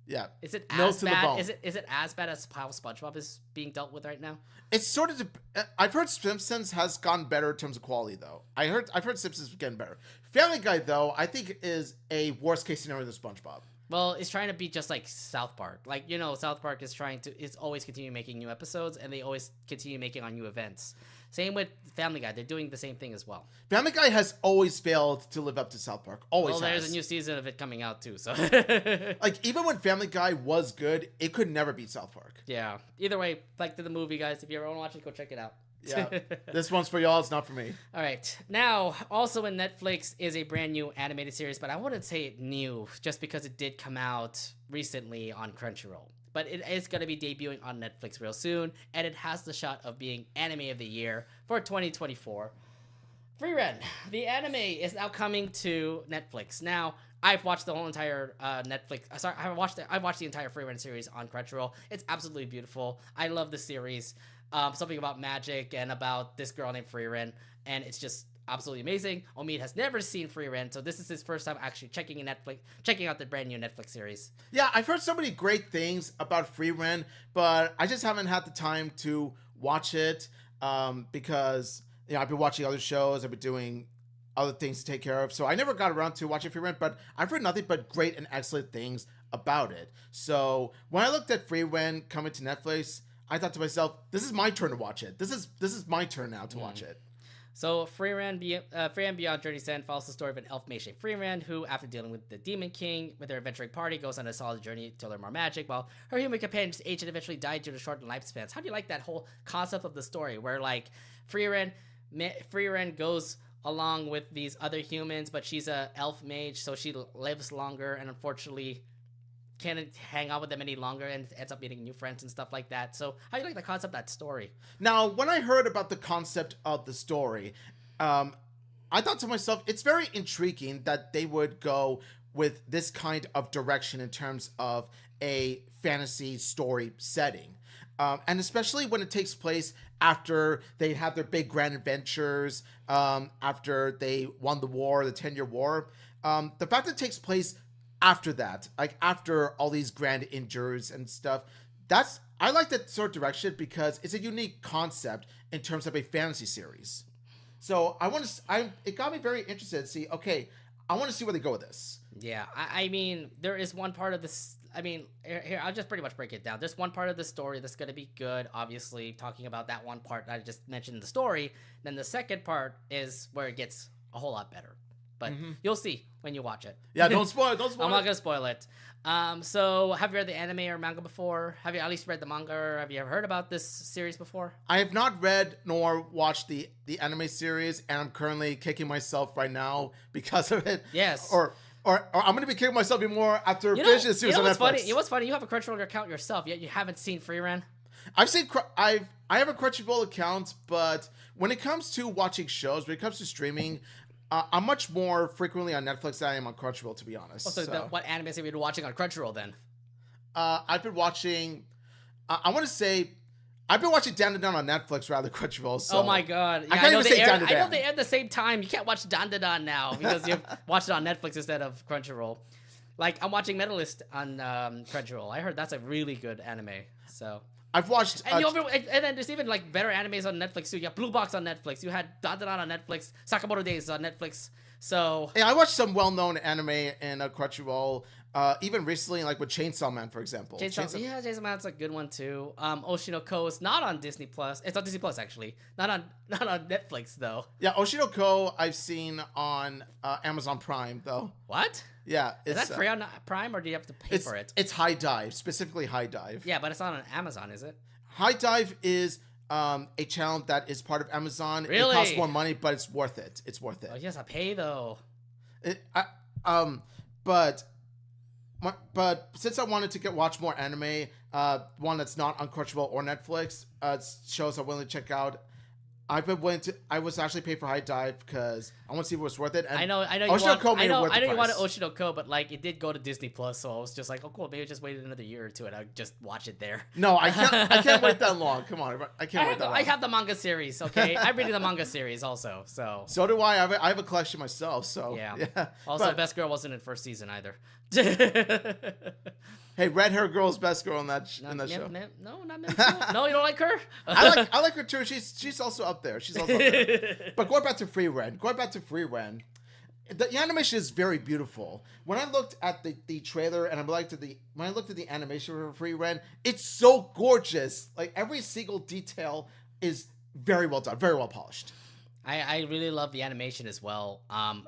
yeah, is it as bad? Is it as bad as how SpongeBob is being dealt with right now? It's sort of. I've heard Simpsons has gotten better in terms of quality, though. I've heard Simpsons is getting better. Family Guy, though, I think is a worst case scenario than SpongeBob. Well, it's trying to be just like South Park. Like, South Park is always continue making new episodes, and they always continue making on new events. Same with Family Guy. They're doing the same thing as well. Family Guy has always failed to live up to South Park. Always. Well, there's a new season of it coming out too. So, like, even when Family Guy was good, it could never beat South Park. Yeah. Either way, back to the movie, guys. If you ever want to watch it, go check it out. Yeah. This one's for y'all. It's not for me. All right. Now, also in Netflix is a brand new animated series, but I wouldn't say it new just because it did come out recently on Crunchyroll. But it is going to be debuting on Netflix real soon, and it has the shot of being Anime of the Year for 2024. Free Ren, the anime is now coming to Netflix. Now, I've watched the whole entire Netflix. Sorry, I've watched the entire Free Ren series on Crunchyroll. It's absolutely beautiful. I love the series. Something about magic and about this girl named Free Ren, and it's just absolutely amazing. Omid has never seen Free Ren, so this is his first time actually checking out the brand new Netflix series. Yeah, I've heard so many great things about Free Ren, but I just haven't had the time to watch it because I've been watching other shows, I've been doing other things to take care of, so I never got around to watching Free Ren, but I've heard nothing but great and excellent things about it. So when I looked at Free Ren coming to Netflix, I thought to myself, this is my turn to watch it. This is my turn now to watch it. So Free Ren Beyond Journey's End follows the story of an elf mage named Free Ren, who, after dealing with the Demon King with their adventuring party, goes on a solid journey to learn more magic, while her human companions age and eventually die due to shortened lifespans. How do you like that whole concept of the story, where like Free Ren goes along with these other humans, but she's a elf mage, so she lives longer, and unfortunately can't hang out with them any longer and ends up meeting new friends and stuff like that. So how do you like the concept of that story? Now, when I heard about the concept of the story, I thought to myself, it's very intriguing that they would go with this kind of direction in terms of a fantasy story setting. And especially when it takes place after they have their big grand adventures, after they won the war, the 10-year war. The fact that it takes place after that, like after all these grand injuries and stuff, I like that sort of direction because it's a unique concept in terms of a fantasy series. So it got me very interested to see, okay, I want to see where they go with this. Yeah, I mean, there is one part of this. I mean, here, I'll just pretty much break it down. There's one part of the story that's going to be good, obviously, talking about that one part that I just mentioned in the story. Then the second part is where it gets a whole lot better. But you'll see when you watch it. Yeah, don't spoil it. I'm not going to spoil it. So, have you read the anime or manga before? Have you at least read the manga, or have you ever heard about this series before? I have not read nor watched the anime series, and I'm currently kicking myself right now because of it. Yes. Or I'm going to be kicking myself even more after finishing the series on Netflix. Funny? What's funny? You have a Crunchyroll account yourself, yet you haven't seen Free Ren. I've seen. I have a Crunchyroll account, but when it comes to watching shows, when it comes to streaming, I'm much more frequently on Netflix than I am on Crunchyroll, to be honest. What animes have you been watching on Crunchyroll then? I've been watching. I want to say. I've been watching Dandadan on Netflix rather than Crunchyroll. So oh my god! Yeah, I know they air at the same time. You can't watch Dandadan now because you watched it on Netflix instead of Crunchyroll. Like I'm watching Mentalist on Crunchyroll. I heard that's a really good anime. So I've watched, and then there's even like better animes on Netflix too. You have Blue Box on Netflix. You had Dandadan on Netflix. Sakamoto Days on Netflix. So yeah, I watched some well-known anime in Crunchyroll. Even recently, like with Chainsaw Man, for example. Chainsaw Man's a good one too. Oshinoko is not on Disney Plus. It's on Disney Plus actually. Not on Netflix though. Yeah, Oshinoko I've seen on Amazon Prime though. What? Yeah, is that free on Prime or do you have to pay for it? It's High Dive, specifically High Dive. Yeah, but it's not on Amazon, is it? High Dive is a channel that is part of Amazon. Really? It costs more money, but it's worth it. It's worth it. Oh, yes, I pay though. But since I wanted to watch more anime, one that's not on Crunchyroll or Netflix, shows I'm willing to check out. I was actually paid for High Dive because I want to see if it was worth it. And I know you wanted Oshinoko, but like it did go to Disney Plus, so I was just like, oh cool, maybe I just waited another year or two and I just watch it there. No, I can't wait that long. Come on, I can't wait that long. I have the manga series, okay? I'm reading the manga series also, so. So do I. I have a collection myself, so yeah. Also, Best Girl wasn't in first season either. Hey, red hair girl's best girl in that show. No, not Minako. No, you don't like her? I like her too. She's also up there. But going back to Free Ren, the animation is very beautiful. When I looked at the trailer and when I looked at the animation for Free Ren, it's so gorgeous. Like every single detail is very well done, very well polished. I really love the animation as well.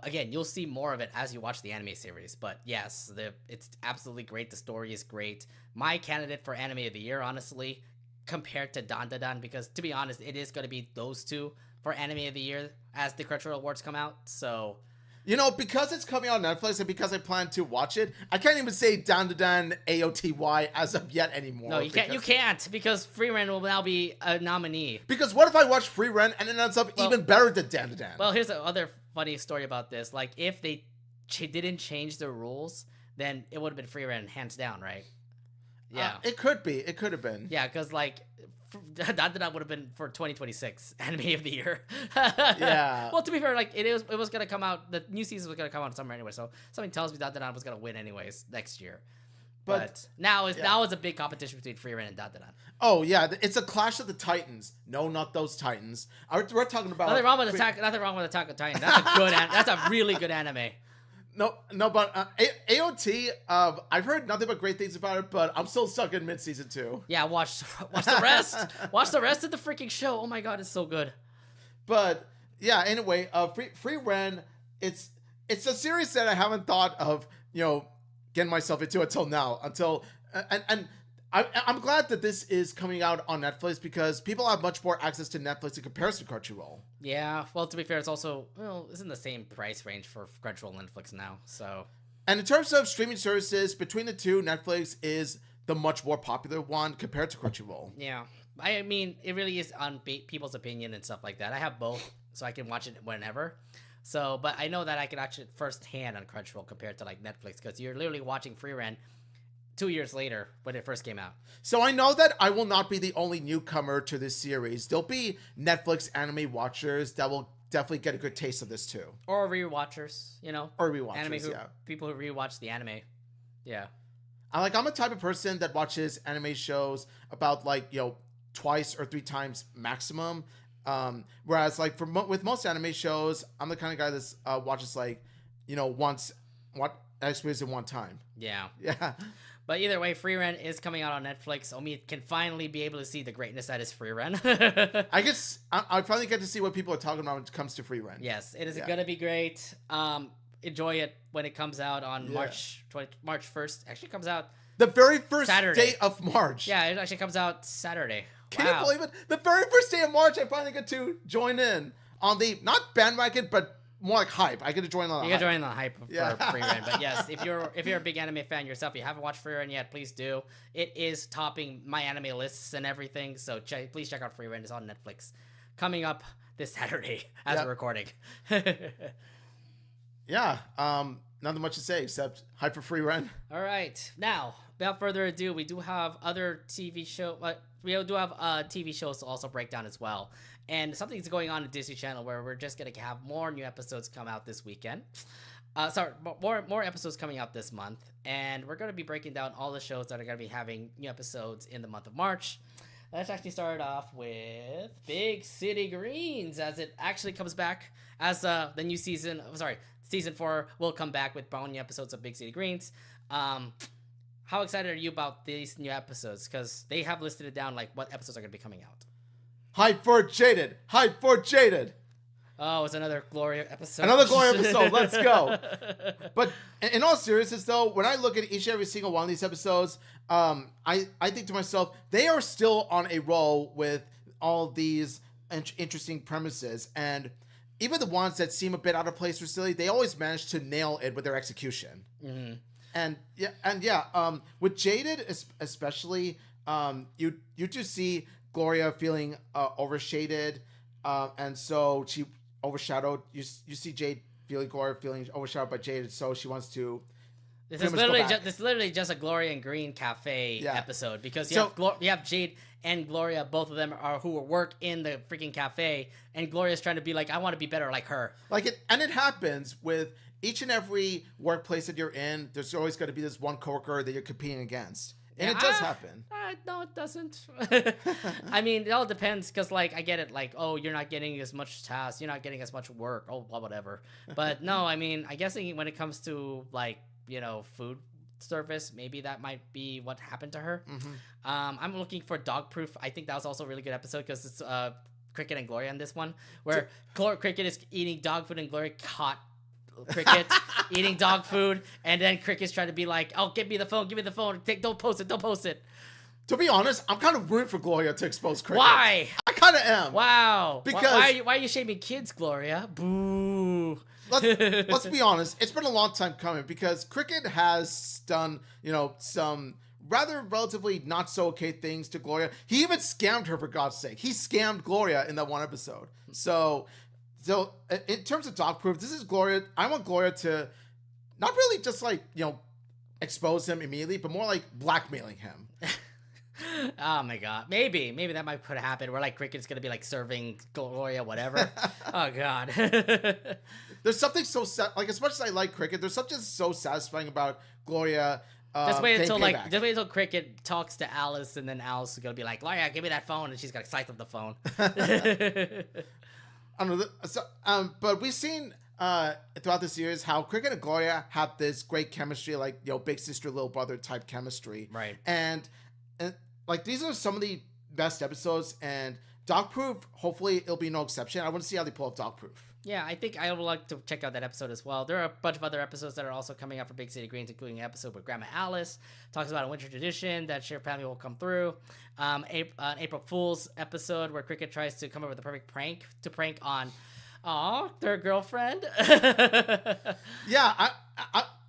Again, you'll see more of it as you watch the anime series. But yes, it's absolutely great. The story is great. My candidate for anime of the year, honestly, compared to Dandadan, because to be honest, it is going to be those two for anime of the year as the Crunchyroll Awards come out. So, because it's coming on Netflix and because I plan to watch it, I can't even say Dandadan AOTY as of yet anymore. No, you can't because Free Ren will now be a nominee. Because what if I watch Free Ren and it ends up even better than Dandadan? Well, here's the other funny story about this. Like, if they didn't change the rules, then it would have been Free Ren hands down, right? Yeah. It could be. It could have been. Yeah, because like that would have been for 2026 anime of the year. Yeah. Well, to be fair, like it was gonna come out. The new season was gonna come out in summer anyway, so something tells me that was gonna win anyways next year. But now it's a big competition between Free Ren and Dandadan. Oh yeah, it's a clash of the Titans. No, not those Titans. We're talking about nothing wrong with Attack on Titan. That's a good. That's a really good anime. No, but AOT, I've heard nothing but great things about it, but I'm still stuck in mid-season 2. Yeah, watch the rest. Watch the rest of the freaking show. Oh my god, it's so good. But yeah, anyway, Free Ren, it's a series that I haven't thought of, getting myself into until now. And I'm glad that this is coming out on Netflix because people have much more access to Netflix in comparison to Crunchyroll. Yeah, well, to be fair, it's also it's in the same price range for Crunchyroll and Netflix now. So, and in terms of streaming services, between the two, Netflix is the much more popular one compared to Crunchyroll. Yeah, I mean, it really is on people's opinion and stuff like that. I have both, so I can watch it whenever. So, but I know that I could actually firsthand on Crunchyroll compared to like Netflix, because you're literally watching Free Rent 2 years later when it first came out. So I know that I will not be the only newcomer to this series. There'll be Netflix anime watchers that will definitely get a good taste of this too. Or rewatchers, you know? Or rewatchers, anime yeah. People who rewatch the anime. Yeah. I'm a type of person that watches anime shows about like, twice or 3 times maximum. Whereas like with most anime shows, I'm the kind of guy that watches like, once, experience it one time. Yeah. Yeah. But either way, Free Rent is coming out on Netflix. Omi can finally be able to see the greatness that is Free Rent. I guess I finally get to see what people are talking about when it comes to Free Rent. Yes, it is going to be great. Enjoy it when it comes out on March 1st. Actually comes out the very first Saturday. Day of March. Yeah, it actually comes out Saturday. Can you believe it? The very first day of March, I finally get to join in on the, not bandwagon, but more like hype. I get to join on the hype. You get to join on the hype for Free Rent. But yes, if you're a big anime fan yourself, you haven't watched Free Rent yet, please do. It is topping my anime lists and everything. So please check out Free Rent. It's on Netflix. Coming up this Saturday as we're recording. Yeah. Nothing much to say except hype for Free Rent. All right. Now, without further ado, we do have other TV shows. We do have TV shows to also break down as well. And something's going on at Disney Channel where we're just going to have more new episodes come out this weekend. More episodes coming out this month. And we're going to be breaking down all the shows that are going to be having new episodes in the month of March. Let's actually start off with Big City Greens, as it actually comes back as the new season. Season 4 will come back with brand new episodes of Big City Greens. How excited are you about these new episodes? Because they have listed it down like what episodes are going to be coming out. Hype for Jaded. Hype for Jaded. Oh, it's another Gloria episode. Another Gloria episode. Let's go. But in all seriousness, though, when I look at each and every single one of these episodes, I think to myself, they are still on a roll with all these interesting premises. And even the ones that seem a bit out of place or silly, they always manage to nail it with their execution. Mm-hmm. And with Jaded especially, you do see Gloria feeling overshaded, and so she overshadowed. You see Gloria feeling overshadowed by Jaded, so she wants to. This is literally just a Gloria and Green cafe episode, because you have Jade and Gloria, both of them who work in the freaking cafe, and Gloria's trying to be like, I want to be better like her. And it happens with each and every workplace that you're in. There's always going to be this one coworker that you're competing against. And it does happen. No, it doesn't. I mean, it all depends, because, like, I get it. Like, oh, you're not getting as much tasks. You're not getting as much work. Oh, blah, whatever. But, no, I mean, I guess when it comes to, like, food service, maybe that might be what happened to her. Mm-hmm. I'm looking for Dog Proof. I think that was also a really good episode, because it's Cricket and Gloria in this one, where Cricket is eating dog food and Gloria caught Cricket eating dog food, and then Cricket's trying to be like, oh, give me the phone, don't post it. To be honest, I'm kind of rooting for Gloria to expose Cricket. Why? I kind of am. Wow. Because why are you shaming kids, Gloria? Boo. Let's be honest. It's been a long time coming, because Cricket has done, some rather relatively not so okay things to Gloria. He even scammed her, for God's sake. He scammed Gloria in that one episode. So in terms of Dog Proof, this is Gloria. I want Gloria to not really just expose him immediately, but more like blackmailing him. Oh my God. Maybe that might could happen, where like Cricket's gonna be like serving Gloria whatever. Oh God. There's something so as much as I like Cricket, there's something so satisfying about Gloria. Just wait until Cricket talks to Alice, and then Alice is gonna be like, Gloria, give me that phone, and she's gonna sight up the phone. I don't know. But we've seen throughout the series how Cricket and Gloria have this great chemistry, like big sister, little brother type chemistry. Right. And like these are some of the best episodes, and Dog Proof, hopefully it'll be no exception. I want to see how they pull off Dog Proof. Yeah, I think I would like to check out that episode as well. There are a bunch of other episodes that are also coming out for Big City Greens, including an episode with Grandma Alice, talks about a winter tradition that Sheriff Family will come through. An April Fool's episode where Cricket tries to come up with a perfect prank on their girlfriend. Yeah,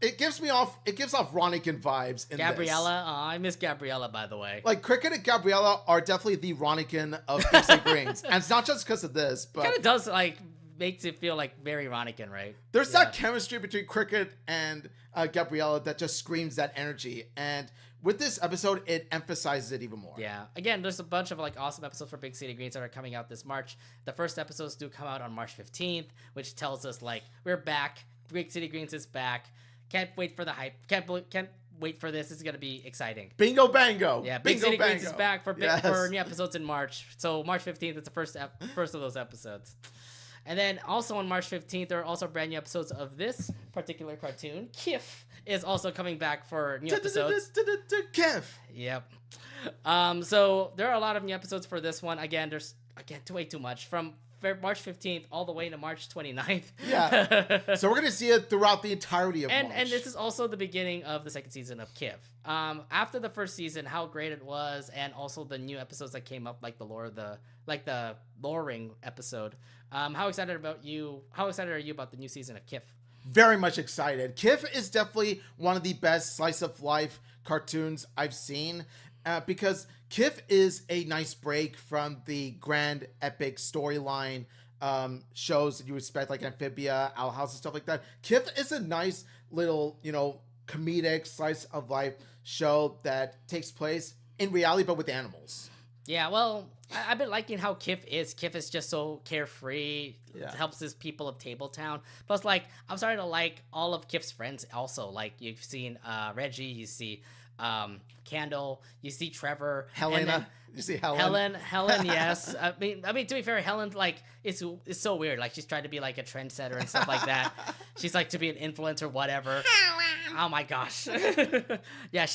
it gives off Ronikin vibes. Gabriella, I miss Gabriella, by the way. Like Cricket and Gabriella are definitely the Ronikin of Big City Greens, and it's not just because of this, but kind of does like makes it feel like very Ronican, right? There's that chemistry between Cricket and Gabriella that just screams that energy. And with this episode, it emphasizes it even more. Yeah. Again, there's a bunch of like awesome episodes for Big City Greens that are coming out this March. The first episodes do come out on March 15th, which tells us like we're back. Big City Greens is back. Can't wait for the hype. Can't wait for this. It's gonna be exciting. Bingo bango. Yeah, Big City Greens is back for Yes. new episodes in March. So March 15th is the first of those episodes. And then also on March 15th, there are also brand new episodes of this particular cartoon. Kif is also coming back for new episodes. Kif. Yep. So there are a lot of new episodes for this one. Again, there's way too much. From March 15th all the way to March 29th. Yeah. So we're going to see it throughout the entirety of March. And this is also the beginning of the second season of Kif. After the first season, how great it was, and also the new episodes that came up, like the lore ring episode. How excited are you about the new season of Kif? Very much excited. Kif is definitely one of the best slice of life cartoons I've seen, because Kif is a nice break from the grand epic storyline shows that you expect, like Amphibia, Owl House, and stuff like that. Kif is a nice little, comedic slice of life show that takes place in reality, but with animals. Yeah, well, I've been liking how Kif is. Kif is just so carefree. Yeah. Helps his people of Tabletown. Plus, like, I'm starting to like all of Kif's friends also. Like, you've seen Reggie, you see Candle, you see Trevor. Helena. You see Helen? Helen, yes. I mean, to be fair, Helen, like, it's so weird. Like, she's trying to be, like, a trendsetter and stuff like that. She's, like, to be an influencer, whatever. Oh, my gosh. Yeah,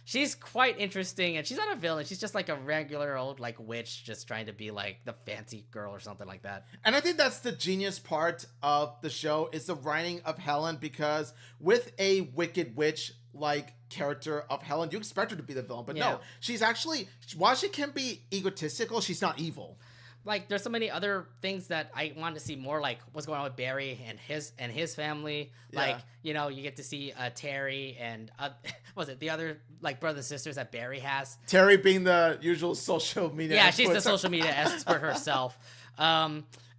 she's quite interesting, and she's not a villain. She's just, like, a regular old, like, witch just trying to be, like, the fancy girl or something like that. And I think that's the genius part of the show is the writing of Helen, because with a wicked witch like character of Helen, you expect her to be the villain, but no, she's actually, while she can be egotistical, she's not evil. Like, there's so many other things that I want to see more, like what's going on with Barry and his family. Yeah. Like, you get to see Terry and the other like brothers and sisters that Barry has. Terry being the usual social media expert. She's the social media expert herself.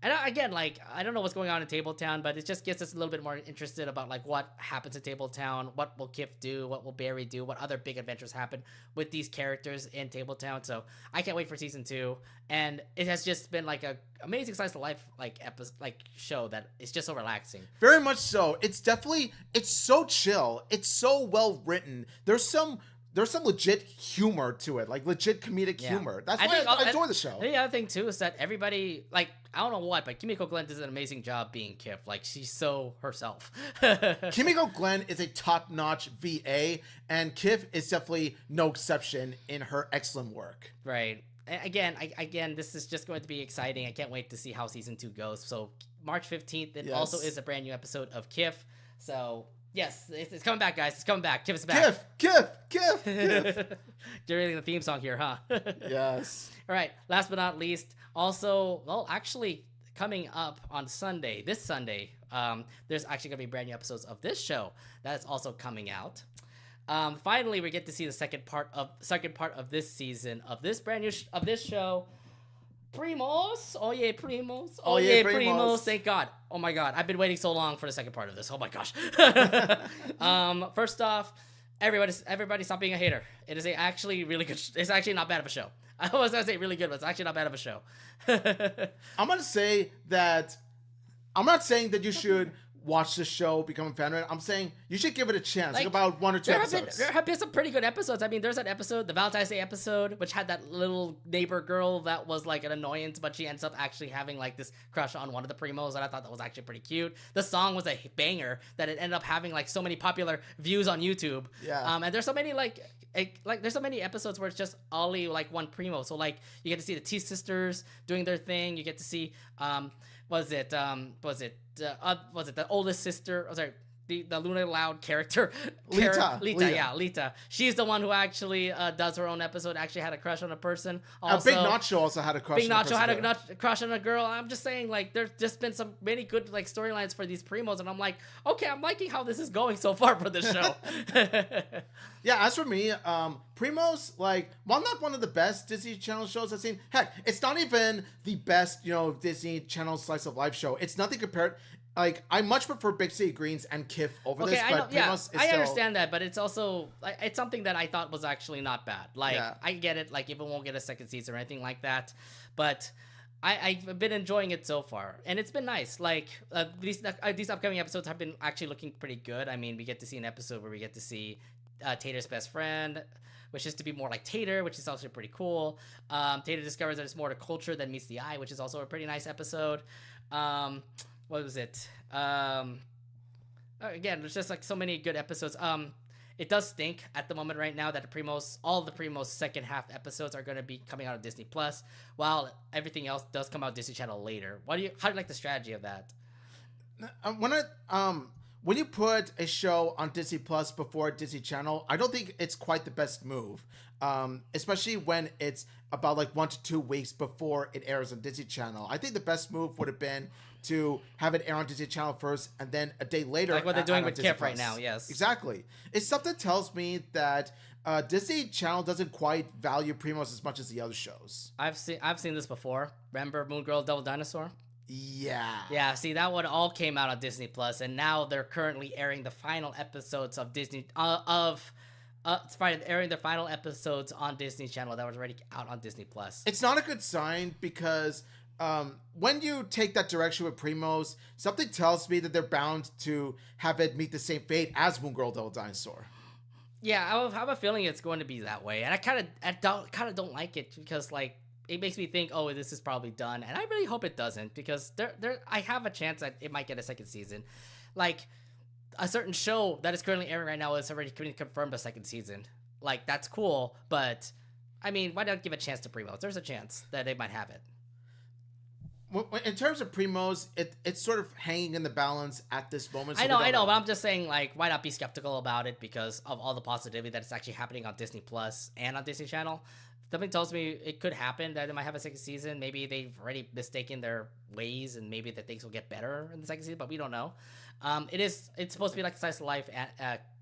And again, like, I don't know what's going on in Tabletown, but it just gets us a little bit more interested about, like, what happens in Tabletown, what will Kif do, what will Barry do, what other big adventures happen with these characters in Tabletown. So I can't wait for season 2. And it has just been, like, a amazing slice of life, like, show that is just so relaxing. Very much so. It's so chill. It's so well written. There's some legit humor to it, like legit comedic humor. That's why I enjoy the show. The other thing too is that everybody, like, I don't know what, but Kimiko Glenn does an amazing job being Kif. Like, she's so herself. Kimiko Glenn is a top-notch VA, and Kif is definitely no exception in her excellent work. Right. Again, this is just going to be exciting. I can't wait to see how season 2 goes. So March 15th, it also is a brand new episode of Kif. So yes, it's coming back, guys. It's coming back. Kif is back. Kif. You're reading the theme song here, huh? Yes. All right. Last but not least, also, well, actually, coming up on this Sunday, there's actually gonna be brand new episodes of this show that is also coming out. Finally, we get to see the second part of this season of this brand new of this show. Primos, oh yeah, Primos, oh yeah, Primos. Thank God. Oh my God, I've been waiting so long for the second part of this. Oh my gosh. First off, everybody stop being a hater. It is actually really good. It's actually not bad of a show. I was gonna say really good, but it's actually not bad of a show. I'm gonna say that I'm not saying that you should watch the show, become a fan of it. I'm saying you should give it a chance, like about 1 or 2 episodes. There have been some pretty good episodes. I mean, there's that episode, the Valentine's Day episode, which had that little neighbor girl that was like an annoyance, but she ends up actually having like this crush on one of the Primos, and I thought that was actually pretty cute. The song was a banger that it ended up having like so many popular views on YouTube. Yeah. And there's so many there's so many episodes where it's just only like one Primo. So like you get to see the T sisters doing their thing. You get to see was it the oldest sister? Oh, sorry, the Luna Loud character, Lita. yeah, Lita. She's the one who actually does her own episode. Actually had a crush on a person. Also, Big Nacho also had a crush. Big Nacho had a crush on a girl. I'm just saying, like, there's just been some many good like storylines for these primos, and I'm like, okay, I'm liking how this is going so far for the show. Yeah, as for me, Primos, like, while not one of the best Disney Channel shows I've seen, heck, it's not even the best, Disney Channel slice of life show. It's nothing compared. Like, I much prefer Big City Greens and Kif over this, but Primos is I understand that, but it's also, it's something that I thought was actually not bad. Like, I get it, like, if it won't get a second season or anything like that, but I've been enjoying it so far, and it's been nice. Like, these upcoming episodes have been actually looking pretty good. I mean, we get to see an episode where we get to see Tater's best friend, which is to be more like Tater, which is also pretty cool. Tater discovers that it's more to culture than meets the eye, which is also a pretty nice episode. What was it? Again, there's just like so many good episodes. It does stink at the moment right now that all the Primos second half episodes are going to be coming out of Disney Plus, while everything else does come out Disney Channel later. How do you like the strategy of that? When you put a show on Disney Plus before Disney Channel, I don't think it's quite the best move. Especially when it's about like 1 to 2 weeks before it airs on Disney Channel. I think the best move would have been to have it air on Disney Channel first and then a day later. Like what they're doing with Kif right now, yes. Exactly. It's something that tells me that Disney Channel doesn't quite value Primos as much as the other shows. I've seen this before. Remember Moon Girl Devil Dinosaur? Yeah. See, that one all came out on Disney Plus, and now they're currently airing the final episodes of Disney airing the final episodes on Disney Channel that was already out on Disney Plus. It's not a good sign because when you take that direction with Primos, something tells me that they're bound to have it meet the same fate as Moon Girl Devil Dinosaur. Yeah, I have a feeling it's going to be that way, and I kind of don't like it because like. It makes me think, oh, this is probably done, and I really hope it doesn't because I have a chance that it might get a second season. Like a certain show that is currently airing right now is already confirmed a second season. Like that's cool, but I mean, why not give a chance to Primos? There's a chance that they might have it. In terms of Primos, it's sort of hanging in the balance at this moment. So I know, but I'm just saying, like, why not be skeptical about it because of all the positivity that it's actually happening on Disney Plus and on Disney Channel. Something tells me it could happen that it might have a second season. Maybe they've already mistaken their ways, and maybe that things will get better in the second season. But we don't know. It's supposed to be like a slice of life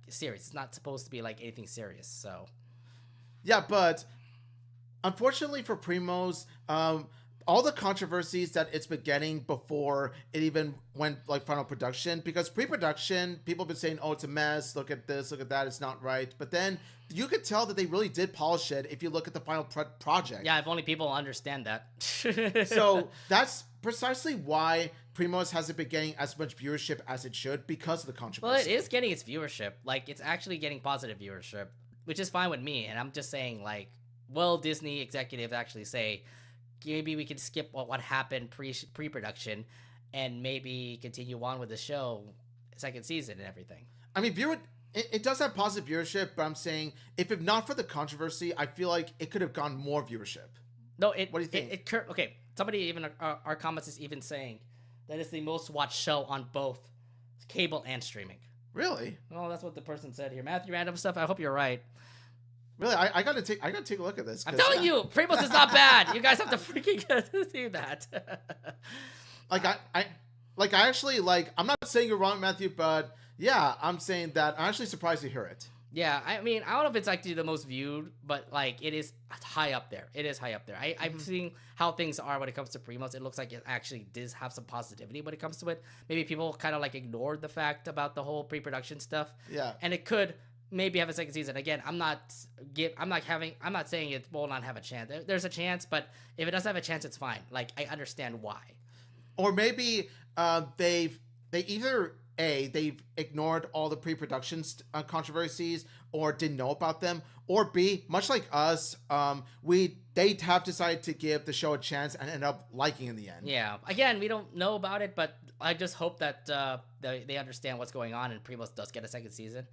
series. It's not supposed to be like anything serious. So, yeah, but unfortunately for Primos, all the controversies that it's been getting before it even went like final production, because pre-production people have been saying, oh, it's a mess, look at this, look at that, it's not right, but then you could tell that they really did polish it if you look at the final project. Yeah, if only people understand that. So that's precisely why Primos hasn't been getting as much viewership as it should because of the controversy. Well, it is getting its viewership. Like, it's actually getting positive viewership, which is fine with me, and I'm just saying, like, will Disney executives actually say, maybe we can skip what happened pre-production and maybe continue on with the show second season and everything. I mean, it does have positive viewership, but I'm saying if not for the controversy, I feel like it could have gone more viewership. No, what do you think? Okay, somebody even our comments is even saying that it's the most watched show on both cable and streaming. Really? Well, that's what the person said here. Matthew Random Stuff. I hope you're right. Really, I gotta take a look at this. I'm telling you, Primos is not bad. You guys have to freaking see that. I actually I'm not saying you're wrong, Matthew, but yeah, I'm saying that I'm actually surprised to hear it. Yeah, I mean, I don't know if it's actually the most viewed, but like it is high up there. It is high up there. I'm seeing how things are when it comes to Primos. It looks like it actually does have some positivity when it comes to it. Maybe people kind of like ignored the fact about the whole pre-production stuff. Yeah, and it could maybe have a second season. Again, I'm not saying it will not have a chance. There's a chance, but if it doesn't have a chance, it's fine. Like, I understand why. Or maybe they've ignored all the pre-production controversies or didn't know about them, or B, much like us, they have decided to give the show a chance and end up liking in the end. Yeah. Again, we don't know about it, but I just hope that they understand what's going on and Primos does get a second season.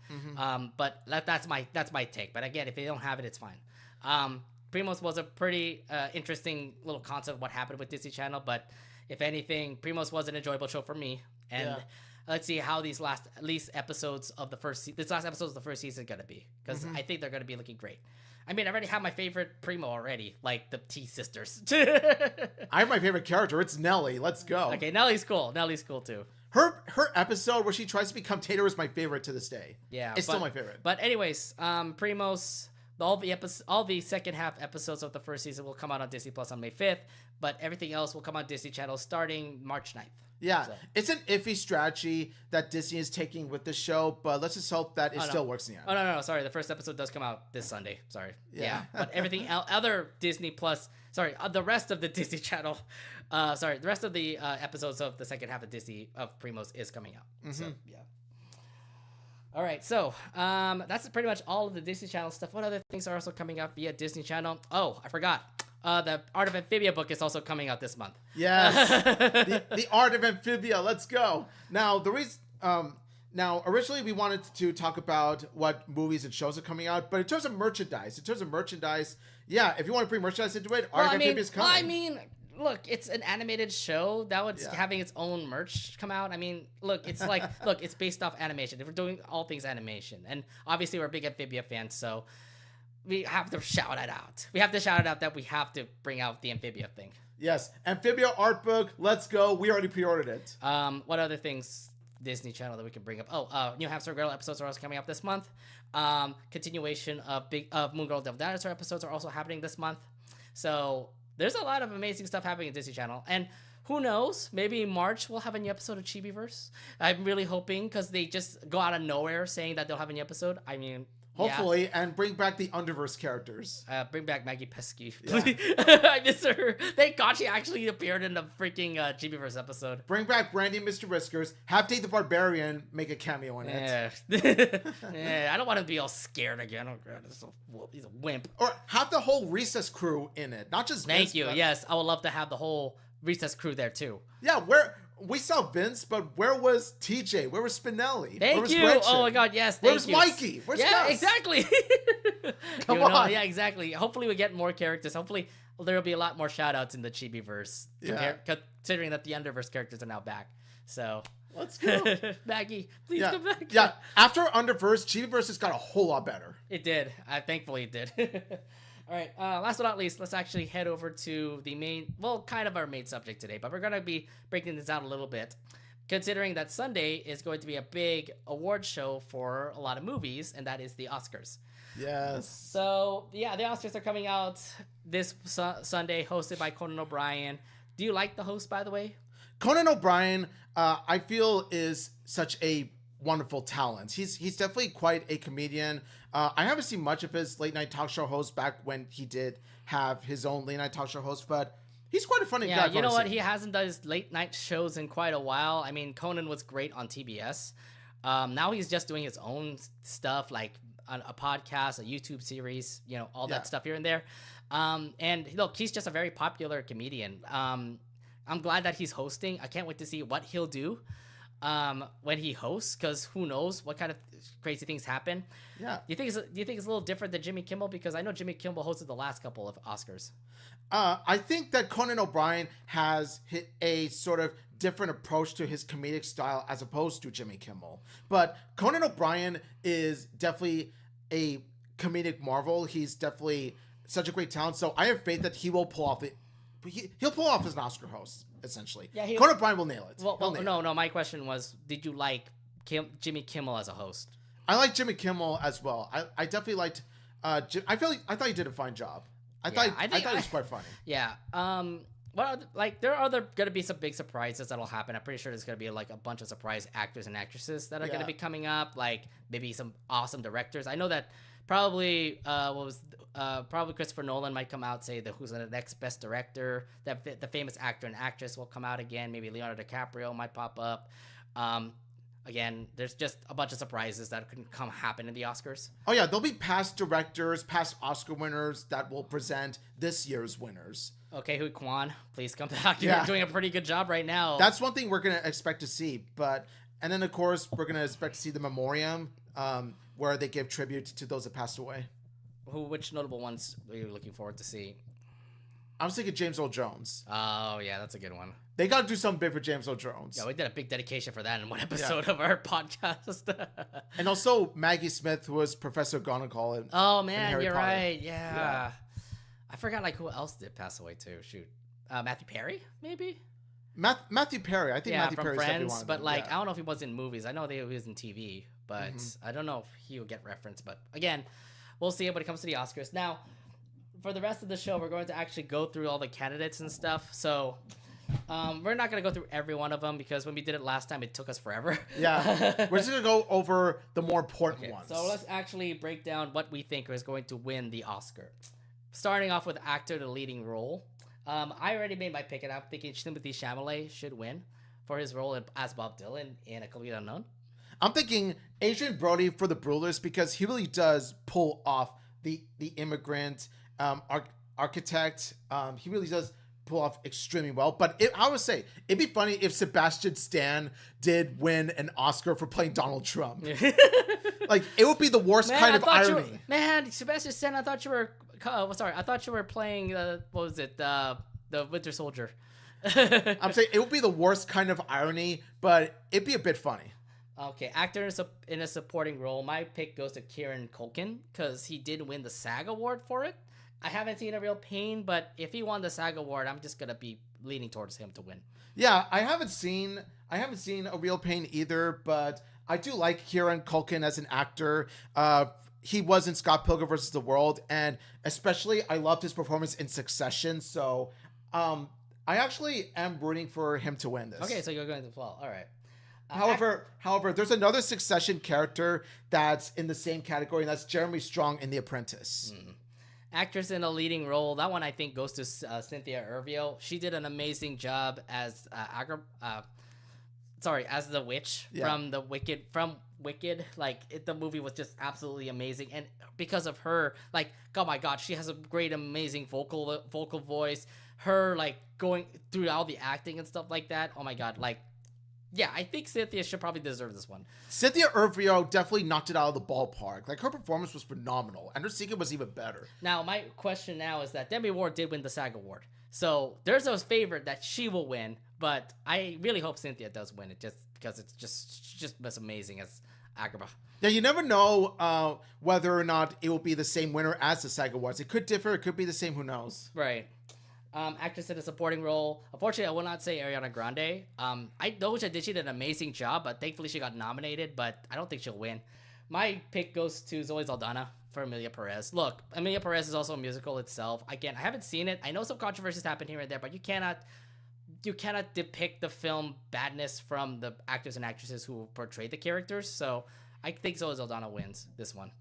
But that's my take. But again, if they don't have it, it's fine. Primos was a pretty interesting little concept of what happened with Disney Channel, but if anything, Primos was an enjoyable show for me. And let's see how these last episodes of the first season are gonna be, because I think they're gonna be looking great. I mean, I already have my favorite Primo already, like the T sisters. I have my favorite character. It's Nelly. Let's go. Okay, Nelly's cool. Nelly's cool too. Her episode where she tries to become Tater is my favorite to this day. Yeah, it's still my favorite. But anyways, Primos, all the second half episodes of the first season will come out on Disney Plus on May 5th, but everything else will come on Disney Channel starting March 9th. Yeah, so. It's an iffy strategy that Disney is taking with this show, but let's just hope that it still works in the end. Oh, no, sorry. The first episode does come out this Sunday. Sorry. Yeah. But everything other Disney Plus, the rest of the Disney Channel, the rest of the episodes of the second half of Primos is coming out. Mm-hmm. So, yeah. All right, so that's pretty much all of the Disney Channel stuff. What other things are also coming out via Disney Channel? Oh, I forgot. The Art of Amphibia book is also coming out this month. Yes, the Art of Amphibia. Let's go. Now the reason, originally we wanted to talk about what movies and shows are coming out, but in terms of merchandise, yeah, if you want to bring merchandise into it, Art of Amphibia is coming. Well, I mean, look, it's an animated show that was having its own merch come out. I mean, look, it's like, it's based off animation. We're doing all things animation, and obviously we're big Amphibia fans, so. We have to shout it out. We have to shout it out that we have to bring out the Amphibia thing. Yes, Amphibia art book. Let's go. We already pre-ordered it. What other things Disney Channel that we can bring up? Oh, New Hamster Girl episodes are also coming up this month. Continuation of Moon Girl Devil Dinosaur episodes are also happening this month. So there's a lot of amazing stuff happening in Disney Channel, and who knows? Maybe in March we'll have a new episode of Chibiverse. I'm really hoping, because they just go out of nowhere saying that they'll have a new episode. I mean. Hopefully, and bring back the Underverse characters. Bring back Maggie Pesky. Yeah. I miss her. Thank God she actually appeared in the freaking Chibiverse episode. Bring back Brandy and Mr. Whiskers. Have Date the Barbarian make a cameo in it. Yeah, I don't want him to be all scared again. Oh, God, he's a wimp. Or have the whole Recess crew in it, not just Vince. Thank you. Yes, I would love to have the whole Recess crew there too. Yeah, we saw Vince, but where was TJ? Where was Spinelli? Thank you. Gretchen? Oh my God, yes. Where's Mikey? Where's Gus? Exactly. Come on. Yeah, exactly. Hopefully we get more characters. Hopefully there will be a lot more shout outs in the Chibiverse. Considering that the Underverse characters are now back. So let's go. Maggie, please come back. Yeah. After Underverse, Chibiverse has got a whole lot better. It did. Thankfully it did. All right, last but not least, let's actually head over to the kind of our main subject today, but we're going to be breaking this out a little bit, considering that Sunday is going to be a big award show for a lot of movies, and that is the Oscars. Yes. So, yeah, the Oscars are coming out this Sunday, hosted by Conan O'Brien. Do you like the host, by the way? Conan O'Brien, I feel, is such a wonderful talent. He's definitely quite a comedian. I haven't seen much of his late night talk show host back when he did have his own late night talk show host, but he's quite a funny guy. Yeah, you know what? He hasn't done his late night shows in quite a while. I mean, Conan was great on TBS. Now he's just doing his own stuff, like a podcast, a YouTube series, all that stuff here and there. And look, he's just a very popular comedian. I'm glad that he's hosting. I can't wait to see what he'll do when he hosts, because who knows what kind of crazy things happen. Yeah. Do you think it's a little different than Jimmy Kimmel? Because I know Jimmy Kimmel hosted the last couple of Oscars. I think that Conan O'Brien has hit a sort of different approach to his comedic style as opposed to Jimmy Kimmel. But Conan O'Brien is definitely a comedic marvel. He's definitely such a great talent. So I have faith that he will pull off he'll pull off as an Oscar host, essentially. Yeah, Conan O'Brien will nail it. No. My question was, did you like Jimmy Kimmel as a host? I like Jimmy Kimmel as well. I definitely liked. I thought he did a fine job. I thought he was quite funny. Yeah. There are gonna be some big surprises that'll happen. I'm pretty sure there's gonna be like a bunch of surprise actors and actresses that are gonna be coming up. Like maybe some awesome directors. I know that probably probably Christopher Nolan might come out, say who's the next best director. That the famous actor and actress will come out again. Maybe Leonardo DiCaprio might pop up. Again, there's just a bunch of surprises that can happen in the Oscars. Oh yeah, there'll be past directors, past Oscar winners that will present this year's winners. Okay, Hui Kwan, please come back. You're doing a pretty good job right now. That's one thing we're gonna expect to see. And then of course we're gonna expect to see the memoriam, where they give tribute to those that passed away. Which notable ones are you looking forward to see? I'm thinking James Earl Jones. Oh yeah, that's a good one. They got to do something big for James Earl Jones. Yeah, we did a big dedication for that in one episode of our podcast. And also Maggie Smith, who was Professor Gonagall. Oh man, Harry you're Potter. right. Yeah. I forgot like who else did pass away too. Shoot, Matthew Perry maybe. Matthew Perry. I think Matthew from Perry's definitely one Friends, of but them. like I don't know if he was in movies. I know he was in TV, but I don't know if he will get referenced. But again, we'll see when it comes to the Oscars. Now, for the rest of the show, we're going to actually go through all the candidates and stuff. So. We're not going to go through every one of them because when we did it last time, it took us forever. Yeah. We're just going to go over the more important ones. So let's actually break down what we think is going to win the Oscar. Starting off with actor in the leading role. I already made my pick, and I'm thinking Timothée Chalamet should win for his role as Bob Dylan in A Complete Unknown. I'm thinking Adrian Brody for The Brewers because he really does pull off the immigrant architect. He really does pull off extremely well. But I would say it'd be funny if Sebastian Stan did win an Oscar for playing Donald Trump. Like it would be the worst kind of irony. Sebastian Stan, I thought you were I thought you were playing what was it? The Winter Soldier. I'm saying it would be the worst kind of irony, but it'd be a bit funny. Okay, actor in a supporting role. My pick goes to Kieran Culkin because he did win the SAG award for it. I haven't seen A Real Pain, but if he won the SAG award, I'm just gonna be leaning towards him to win. Yeah, I haven't seen A Real Pain either, but I do like Kieran Culkin as an actor. He was in Scott Pilgrim vs. the World, and especially I loved his performance in Succession. So, I actually am rooting for him to win this. Okay, so you're going to fall. All right. However, there's another Succession character that's in the same category, and that's Jeremy Strong in The Apprentice. Actress in a leading role, that one I think goes to Cynthia Erivo. She did an amazing job as as the witch from Wicked. Like the movie was just absolutely amazing, and because of her, like, oh my god, she has a great, amazing vocal voice. Her like going through all the acting and stuff like that. Oh my god, like. Yeah, I think Cynthia should probably deserve this one. Cynthia Erivo definitely knocked it out of the ballpark. Like, her performance was phenomenal, and her secret was even better. Now, my question now is that Demi Moore did win the SAG Award. So, there's a favorite that she will win, but I really hope Cynthia does win it just because it's just as amazing as Agrabah. Yeah, you never know whether or not it will be the same winner as the SAG Awards. It could differ. It could be the same. Who knows? Right. Actress in a supporting role. Unfortunately, I will not say Ariana Grande. I know she did an amazing job, but thankfully she got nominated, but I don't think she'll win. My pick goes to Zoe Saldana for Emilia Perez. Look, Emilia Perez is also a musical itself. Again, I haven't seen it. I know some controversies happen here and there, but you cannot depict the film badness from the actors and actresses who portray the characters. So I think Zoe Saldana wins this one.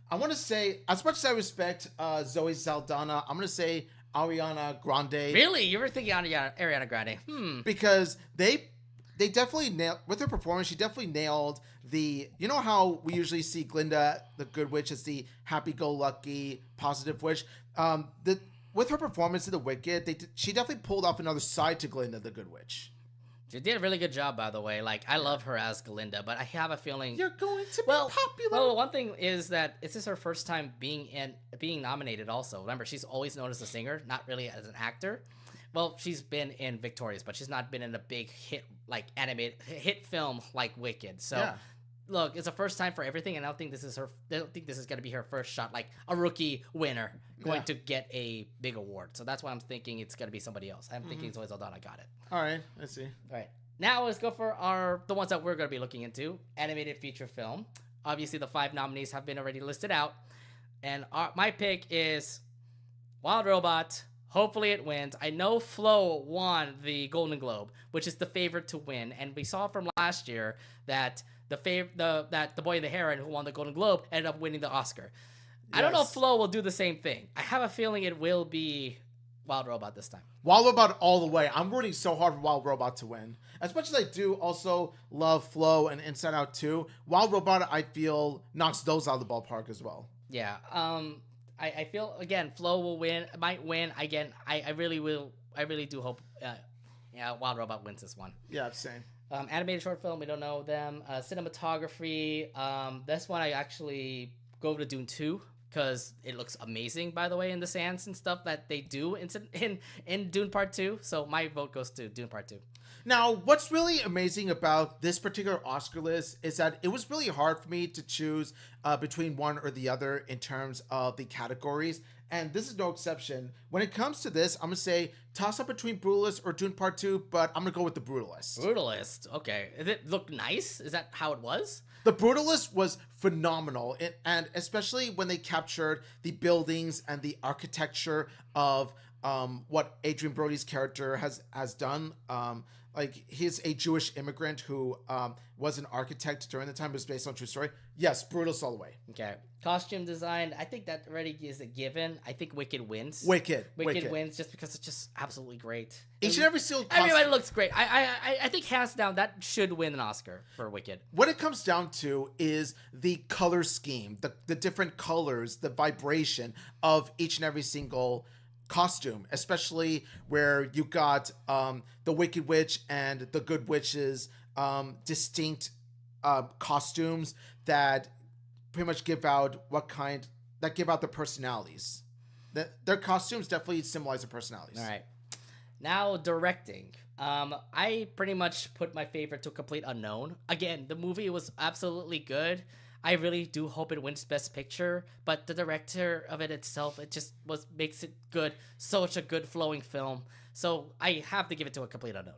I want to say, as much as I respect Zoe Saldana, I'm going to say Ariana Grande. Really? You were thinking Ariana Grande? Because they definitely nailed, with her performance, she definitely nailed the, you know how we usually see Glinda, the good witch, as the happy-go-lucky, positive witch? With her performance in The Wicked, she definitely pulled off another side to Glinda, the good witch. She did a really good job, by the way. Like, I love her as Glinda, but I have a feeling you're going to be popular. Well, one thing is that this is her first time being nominated. Also, remember, she's always known as a singer, not really as an actor. Well, she's been in Victorious, but she's not been in a big hit like animated hit film like Wicked. So. Yeah. Look, it's a first time for everything, and I don't think this is going to be her first shot, like a rookie winner going to get a big award. So that's why I'm thinking it's going to be somebody else. I'm thinking Zoe Saldana got it. All right, let's see. All right, now let's go for the ones that we're going to be looking into. Animated feature film. Obviously, the 5 nominees have been already listed out, and my pick is Wild Robot. Hopefully it wins. I know Flo won the Golden Globe, which is the favorite to win, and we saw from last year that the Boy and the Heron, who won the Golden Globe, ended up winning the Oscar. Yes. I don't know if Flo will do the same thing. I have a feeling it will be Wild Robot this time. Wild Robot all the way. I'm rooting so hard for Wild Robot to win. As much as I do also love Flo and Inside Out 2, Wild Robot, I feel, knocks those out of the ballpark as well. Yeah. I feel, again, Flo might win. Again, I really do hope Wild Robot wins this one. Yeah, same. Animated short film, we don't know them. Cinematography, this one I actually go to Dune 2 because it looks amazing, by the way, in the sands and stuff that they do in Dune Part 2. So my vote goes to Dune Part 2. Now, what's really amazing about this particular Oscar list is that it was really hard for me to choose between one or the other in terms of the categories. And this is no exception. When it comes to this, I'm going to say toss up between Brutalist or Dune Part 2, but I'm going to go with the Brutalist. Brutalist. Okay. Did it look nice? Is that how it was? The Brutalist was phenomenal, and especially when they captured the buildings and the architecture of what Adrian Brody's character has done. Like, he's a Jewish immigrant who was an architect during the time. It was based on a true story. Yes, Brutalist all the way. Okay. Costume design, I think that already is a given. I think Wicked wins. Wicked wins just because it's just absolutely great. Each and every single costume. Everybody looks great. I think hands down that should win an Oscar for Wicked. What it comes down to is the color scheme, the different colors, the vibration of each and every single costume, especially where you got the Wicked Witch and the Good Witch's distinct costumes that pretty much give out the personalities. Their costumes definitely symbolize their personalities. All right. Now, directing. I pretty much put my favorite to a complete unknown. Again, the movie was absolutely good. I really do hope it wins Best Picture, but the director of it itself, it just makes it good. Such a good flowing film. So I have to give it to a complete unknown.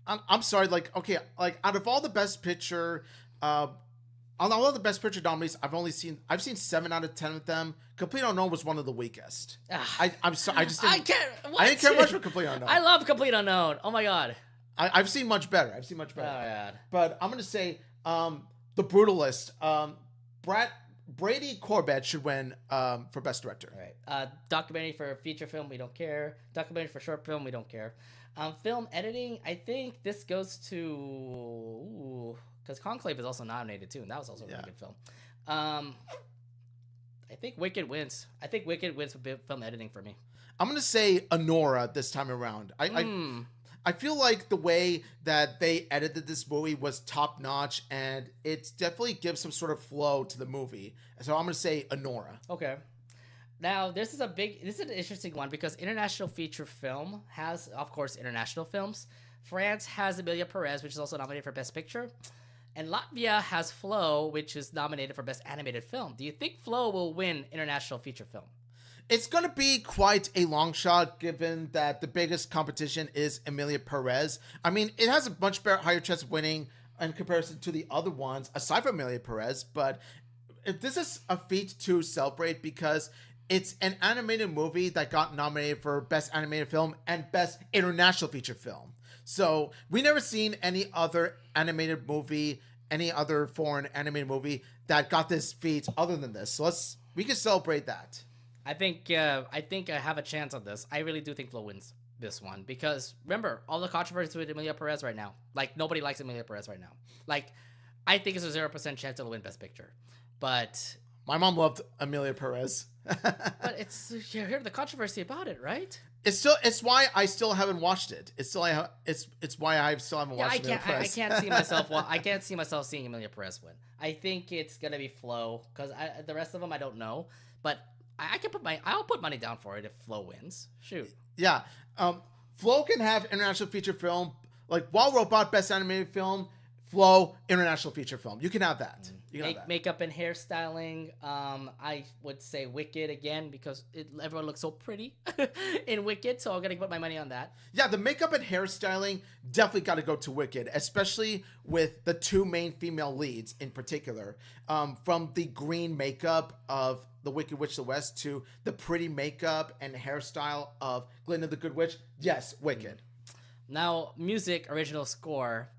I'm sorry, out of all the Best Picture, all of the Best Picture nominees, I've seen 7 out of 10 of them. Complete Unknown was one of the weakest. I'm sorry, I didn't care much for Complete Unknown. I love Complete Unknown. Oh my god. I've seen much better. Oh my god. But I'm gonna say The Brutalist. Brady Corbett should win for Best Director. All right. Documentary for feature film, we don't care. Documentary for short film, we don't care. Film editing, I think this goes to... Because Conclave is also nominated too, and that was also a really good film. I think Wicked wins. I think Wicked wins for film editing for me. I'm going to say Anora this time around. I feel like the way that they edited this movie was top notch, and it definitely gives some sort of flow to the movie. So I'm going to say Anora. Okay. Now, this is an interesting one because international feature film has, of course, international films. France has Emilia Perez, which is also nominated for Best Picture. And Latvia has Flow, which is nominated for Best Animated Film. Do you think Flow will win international feature film? It's going to be quite a long shot, given that the biggest competition is Emilia Perez. I mean, it has a much higher chance of winning in comparison to the other ones, aside from Emilia Perez. But this is a feat to celebrate because it's an animated movie that got nominated for Best Animated Film and Best International Feature Film. So we never seen any other animated movie, any other foreign animated movie that got this feat other than this. So we can celebrate that. I think I have a chance on this. I really do think Flo wins this one because remember all the controversy with Emilia Perez right now. Like nobody likes Emilia Perez right now. Like I think it's a 0% chance it'll win Best Picture, but my mom loved Emilia Perez. But you hear the controversy about it, right? It's why I still haven't watched it. It's why I still haven't watched Emilia Perez. I can't see myself. I can't see myself seeing Emilia Perez win. I think it's gonna be Flo because the rest of them I don't know, but I'll put money down for it if Flo wins. Shoot. Yeah. Flo can have international feature film, like Wild Robot Best Animated Film, Flo international feature film. You can have that. Makeup and hairstyling. I would say Wicked again because everyone looks so pretty in Wicked, so I'm gonna put my money on that. Yeah, the makeup and hairstyling definitely got to go to Wicked, especially with the two main female leads in particular. From the green makeup of the Wicked Witch of the West to the pretty makeup and hairstyle of Glinda the Good Witch. Yes, Wicked. Now, music, original score.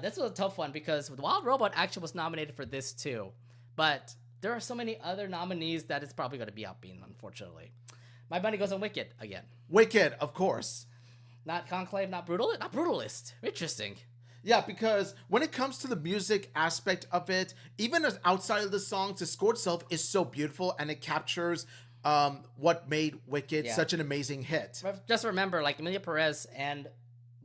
This was a tough one because Wild Robot actually was nominated for this too. But there are so many other nominees that it's probably going to be outbeaten, unfortunately. My money goes on Wicked again. Wicked, of course. Not Conclave, not Brutalist. Interesting. Yeah, because when it comes to the music aspect of it, even as outside of the songs, the score itself is so beautiful and it captures what made Wicked such an amazing hit. Just remember, like Emilia Perez and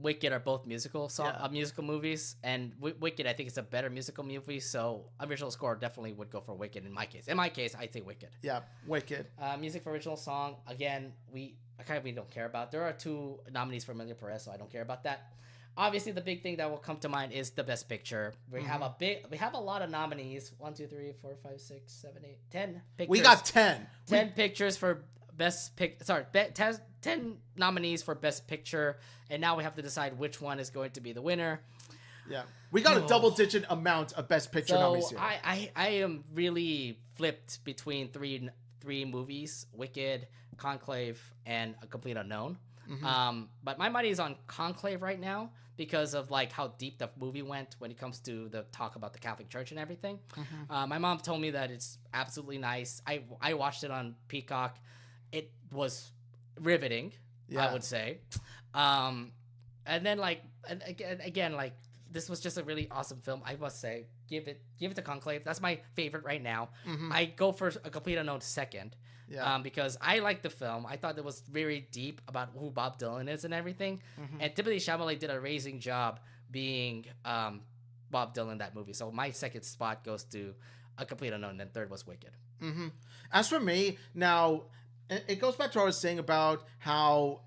Wicked are both Yeah. musical movies, and Wicked I think is a better musical movie. So original score definitely would go for Wicked in my case. In my case, I say Wicked. Yeah, Wicked. Music for original song again, we don't care about. There are 2 nominees for Amelia Perez, so I don't care about that. Obviously, the big thing that will come to mind is the best picture. We have a lot of nominees. 1, 2, 3, 4, 5, 6, 7, 8, 10 pictures. We got 10. 10 pictures for best pick. Sorry, 10 nominees for best picture, and now we have to decide which one is going to be the winner. Yeah, we got a double-digit amount of best picture nominees here. I am really flipped between three movies: Wicked, Conclave, and A Complete Unknown. But my money is on Conclave right now because of like how deep the movie went when it comes to the talk about the Catholic Church and everything. My mom told me that it's absolutely nice. I watched it on Peacock. It was riveting, I would say. And then like again like this was just a really awesome film. I must say, give it to Conclave. That's my favorite right now. I go for A Complete Unknown second. Because I liked the film. I thought it was very deep about who Bob Dylan is and everything. And Timothée Chalamet did an amazing job being Bob Dylan in that movie. So my second spot goes to A Complete Unknown, and then third was Wicked. As for me, now it goes back to what I was saying about how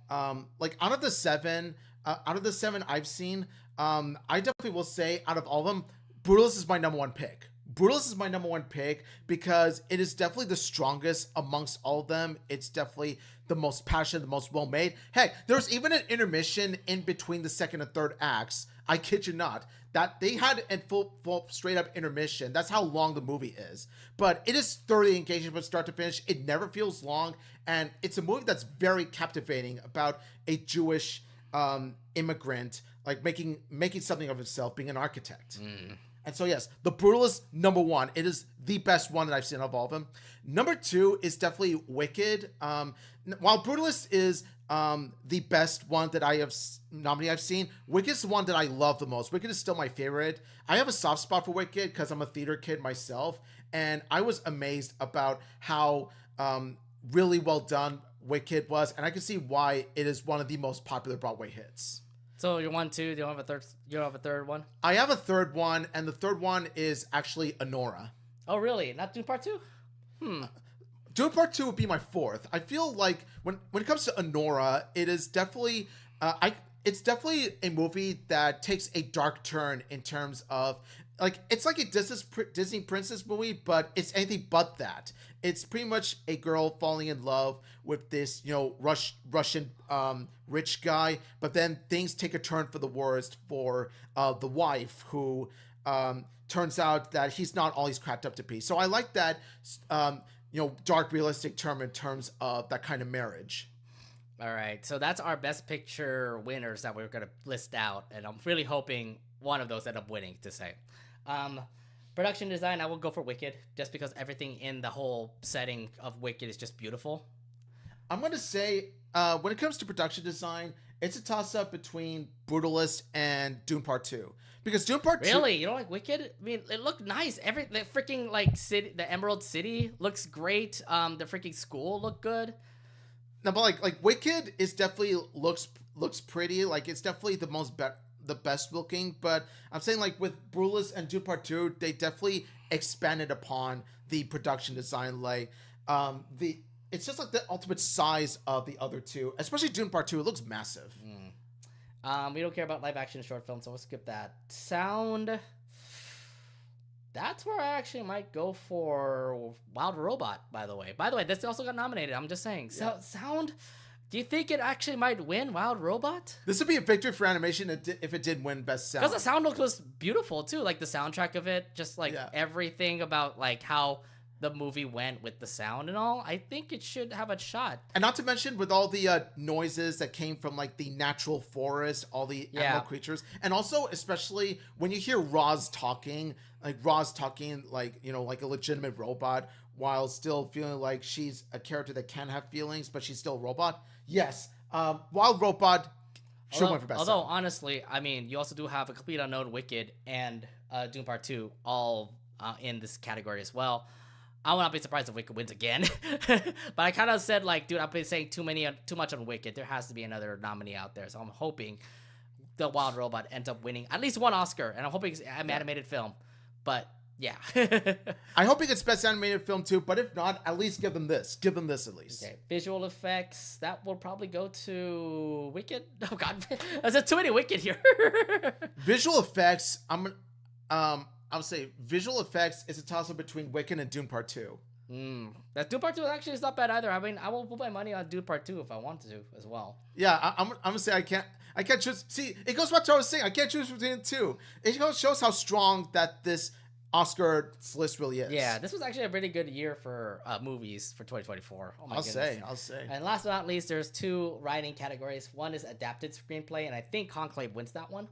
like out of the seven I've seen, I definitely will say out of all of them, Brutalist is my number one pick. Brutalist is my number one pick because it is definitely the strongest amongst all of them. It's definitely the most passionate, the most well made. Heck, there was even an intermission in between the second and third acts. I kid you not. That they had a full straight up intermission. That's how long the movie is. But it is thoroughly engaging from start to finish. It never feels long. And it's a movie that's very captivating about a Jewish immigrant, like making something of himself, being an architect. And so, yes, The Brutalist, number one. It is the best one that I've seen of all of them. Number two is definitely Wicked. While Brutalist is the best one that I've seen, Wicked is the one that I love the most. Wicked is still my favorite. I have a soft spot for Wicked because I'm a theater kid myself. And I was amazed about how really well done Wicked was. And I can see why it is one of the most popular Broadway hits. So you're 1, 2. You don't have a third. You don't have a third one. I have a third one, and the third one is actually Honora. Oh, really? Not Dune Part 2? Dune Part 2 would be my fourth. I feel like when it comes to Honora, it is definitely it's definitely a movie that takes a dark turn in terms of like it's like a Disney princess movie, but it's anything but that. It's pretty much a girl falling in love with this, Russian rich guy, but then things take a turn for the worst for the wife, who turns out that he's not all he's cracked up to be. So I like that, dark realistic term in terms of that kind of marriage. All right, so that's our best picture winners that we're gonna list out, and I'm really hoping one of those end up winning. To say, production design, I will go for Wicked, just because everything in the whole setting of Wicked is just beautiful. I'm gonna say, when it comes to production design, it's a toss-up between Brutalist and Dune Part 2. Because Dune Part 2... Really? You don't like Wicked? I mean, it looked nice. The freaking, like, city, the Emerald City looks great. The freaking school looked good. No, but, like Wicked is definitely looks pretty. Like, it's definitely the best looking. But I'm saying, like, with Brutalist and Dune Part 2, they definitely expanded upon the production design. Like, it's just like the ultimate size of the other two, especially Dune Part 2. It looks massive. We don't care about live action short films, so we'll skip that. Sound. That's where I actually might go for Wild Robot, by the way. By the way, this also got nominated. I'm just saying. So, Sound, do you think it actually might win Wild Robot? This would be a victory for animation if it did win Best Sound. Because the sound was beautiful, too. Like, the soundtrack of it, just, like, everything about, like, how the movie went with the sound and all. I think it should have a shot. And not to mention with all the noises that came from like the natural forest, all the animal creatures, and also especially when you hear Roz talking like a legitimate robot while still feeling like she's a character that can have feelings, but she's still a robot. Yes, Wild Robot should win for Best Although Sound. honestly, I mean, you also do have A Complete Unknown, Wicked, and Dune Part 2 all in this category as well. I will not be surprised if Wicked wins again. But I kind of said, like, dude, I've been saying too much on Wicked. There has to be another nominee out there. So I'm hoping The Wild Robot ends up winning at least one Oscar, and I'm hoping it's an animated film. But yeah. I hope he gets Best Animated Film too, but if not, at least give them this. Give them this at least. Okay. Visual effects, that will probably go to Wicked. Oh god, there's too many Wicked here. Visual effects, I'll say visual effects is a toss-up between Wicked and Dune Part 2. That Dune Part 2 actually is not bad either. I mean, I will put my money on Dune Part 2 if I want to as well. Yeah, I'm gonna say I can't choose. See, it goes back to what I was saying. I can't choose between the two. It shows how strong that this Oscar list really is. Yeah, this was actually a really good year for movies for 2024. Oh my goodness. I'll say. And last but not least, there's 2 writing categories. One is adapted screenplay, and I think Conclave wins that one.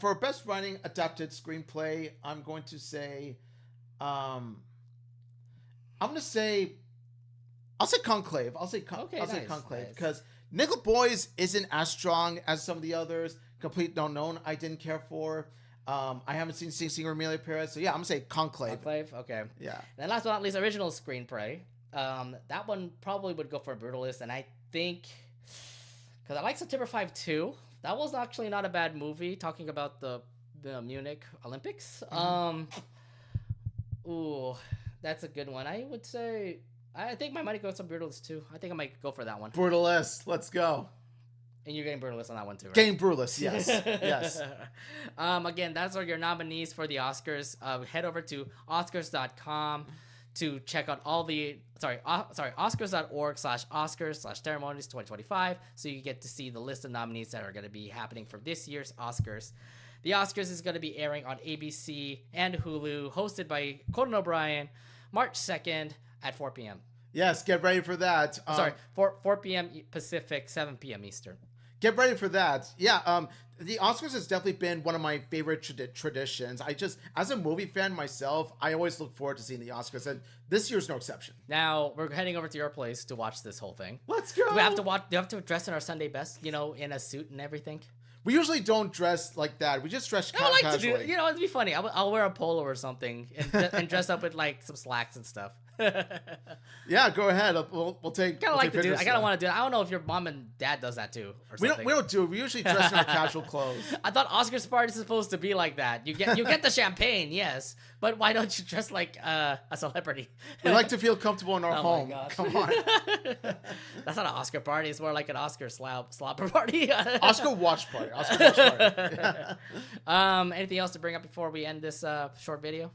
For best writing adapted screenplay, I'm going to say, I'll say Conclave. I'll say Conclave because Nickel Boys isn't as strong as some of the others. Complete Unknown, I didn't care for. I haven't seen Sing Sing or Amelia Perez, so yeah, I'm gonna say Conclave. Conclave, okay. Yeah. And last but not least, original screenplay. That one probably would go for Brutalist, and I think because I like September 5 too. That was actually not a bad movie. Talking about the Munich Olympics. Ooh, that's a good one. I would say I think my money goes to Brutalist too. I think I might go for that one. Brutalist, let's go. And you're getting Brutalist on that one too, right? Getting Brutalist, yes. Yes. Again, those are your nominees for the Oscars. Head over to Oscars.com to check out all the Oscars.org/Oscars/ceremonies 2025, so you get to see the list of nominees that are going to be happening for this year's Oscars. The Oscars is going to be airing on ABC and Hulu, hosted by Conan O'Brien, March 2nd at 4 p.m. Yes, get ready for that. 4 p.m. Pacific, 7 p.m. Eastern. Get ready for that. Yeah, the Oscars has definitely been one of my favorite traditions. As a movie fan myself, I always look forward to seeing the Oscars, and this year's no exception. Now, we're heading over to your place to watch this whole thing. Let's go! Do we have to dress in our Sunday best, in a suit and everything? We usually don't dress like that. We just dress casually. I like to do, it'd be funny. I'll wear a polo or something and dress up with like some slacks and stuff. Yeah, go ahead. We'll take. I want to do it. I don't know if your mom and dad does that too. Or something. We don't do it. We usually dress in our casual clothes. I thought Oscars party is supposed to be like that. You get the champagne, yes, but why don't you dress like a celebrity? We like to feel comfortable in our home. My gosh. Come on. That's not an Oscar party. It's more like an Oscar slobber party. Oscar watch party. Yeah. Anything else to bring up before we end this short video?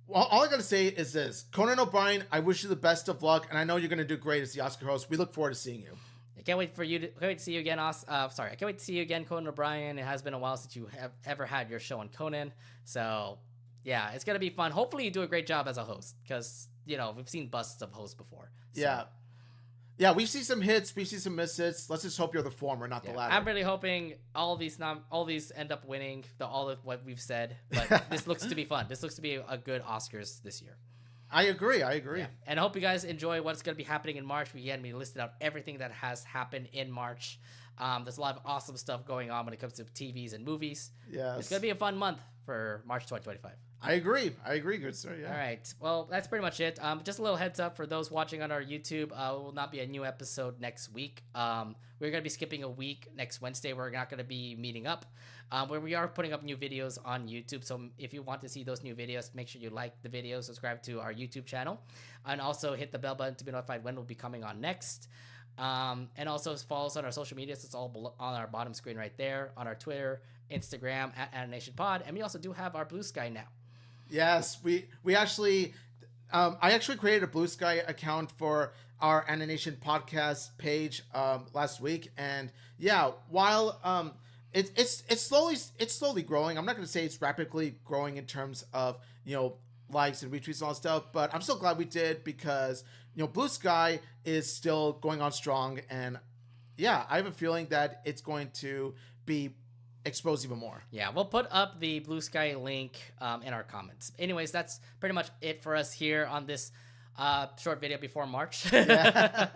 Well, all I gotta say is this: Conan O'Brien, I wish you the best of luck, and I know you're gonna do great as the Oscar host. We look forward to seeing you. I can't wait to see you again. I can't wait to see you again, Conan O'Brien. It has been a while since you have ever had your show on Conan, so yeah, it's gonna be fun. Hopefully, you do a great job as a host, because we've seen busts of hosts before. So. Yeah, we see some hits, we see some misses. Let's just hope you're the former, not the latter. I'm really hoping all these end up winning all of what we've said. But this looks to be fun. This looks to be a good Oscars this year. I agree. Yeah. And I hope you guys enjoy what's going to be happening in March. We listed out everything that has happened in March. There's a lot of awesome stuff going on when it comes to TVs and movies. Yes. It's going to be a fun month for March 2025. I agree, good sir. Yeah. All right. Well, that's pretty much it. Just a little heads up for those watching on our YouTube. Will not be a new episode next week. We're going to be skipping a week next Wednesday. We're not going to be meeting up. Where we are putting up new videos on YouTube. So if you want to see those new videos, make sure you like the video, subscribe to our YouTube channel, and also hit the bell button to be notified when we'll be coming on next. And also follow us on our social medias. It's all on our bottom screen right there, on our Twitter, Instagram @Anination Pod, and we also do have our Blue Sky now. Yes, we actually, I actually created a Blue Sky account for our Anination podcast page last week, and yeah, while it's slowly growing. I'm not going to say it's rapidly growing in terms of likes and retweets and all that stuff, but I'm so glad we did, because Blue Sky is still going on strong, and yeah, I have a feeling that it's going to be exposed even more. Yeah, we'll put up the Blue Sky link in our comments. Anyways, that's pretty much it for us here on this short video before March. Again,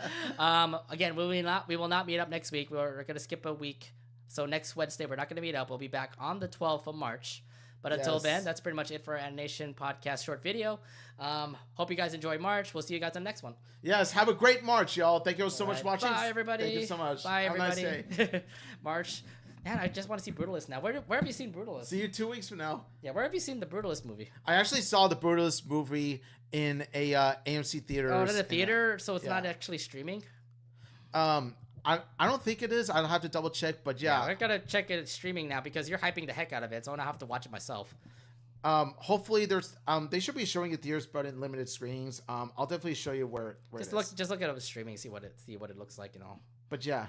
we will not meet up next week. We're going to skip a week. So next Wednesday, we're not going to meet up. We'll be back on the 12th of March. But until then, that's pretty much it for our Anination podcast short video. Hope you guys enjoy March. We'll see you guys on the next one. Yes, have a great March, y'all. Thank you so much for watching. Bye, everybody. Thank you so much. Bye, everybody. Have a nice day. March. Man, I just want to see Brutalist now. Where have you seen Brutalist? See you 2 weeks from now. Yeah, where have you seen the Brutalist movie? I actually saw the Brutalist movie in a AMC theater. Oh, in a theater? So it's not actually streaming? I don't think it is. I'll have to double check, but yeah. I gotta check it streaming now because you're hyping the heck out of it, so I'm gonna have to watch it myself. Hopefully there's they should be showing it theaters, but in limited screenings. I'll definitely show you where just it is. Just look at it streaming, see what it looks like and all. But yeah.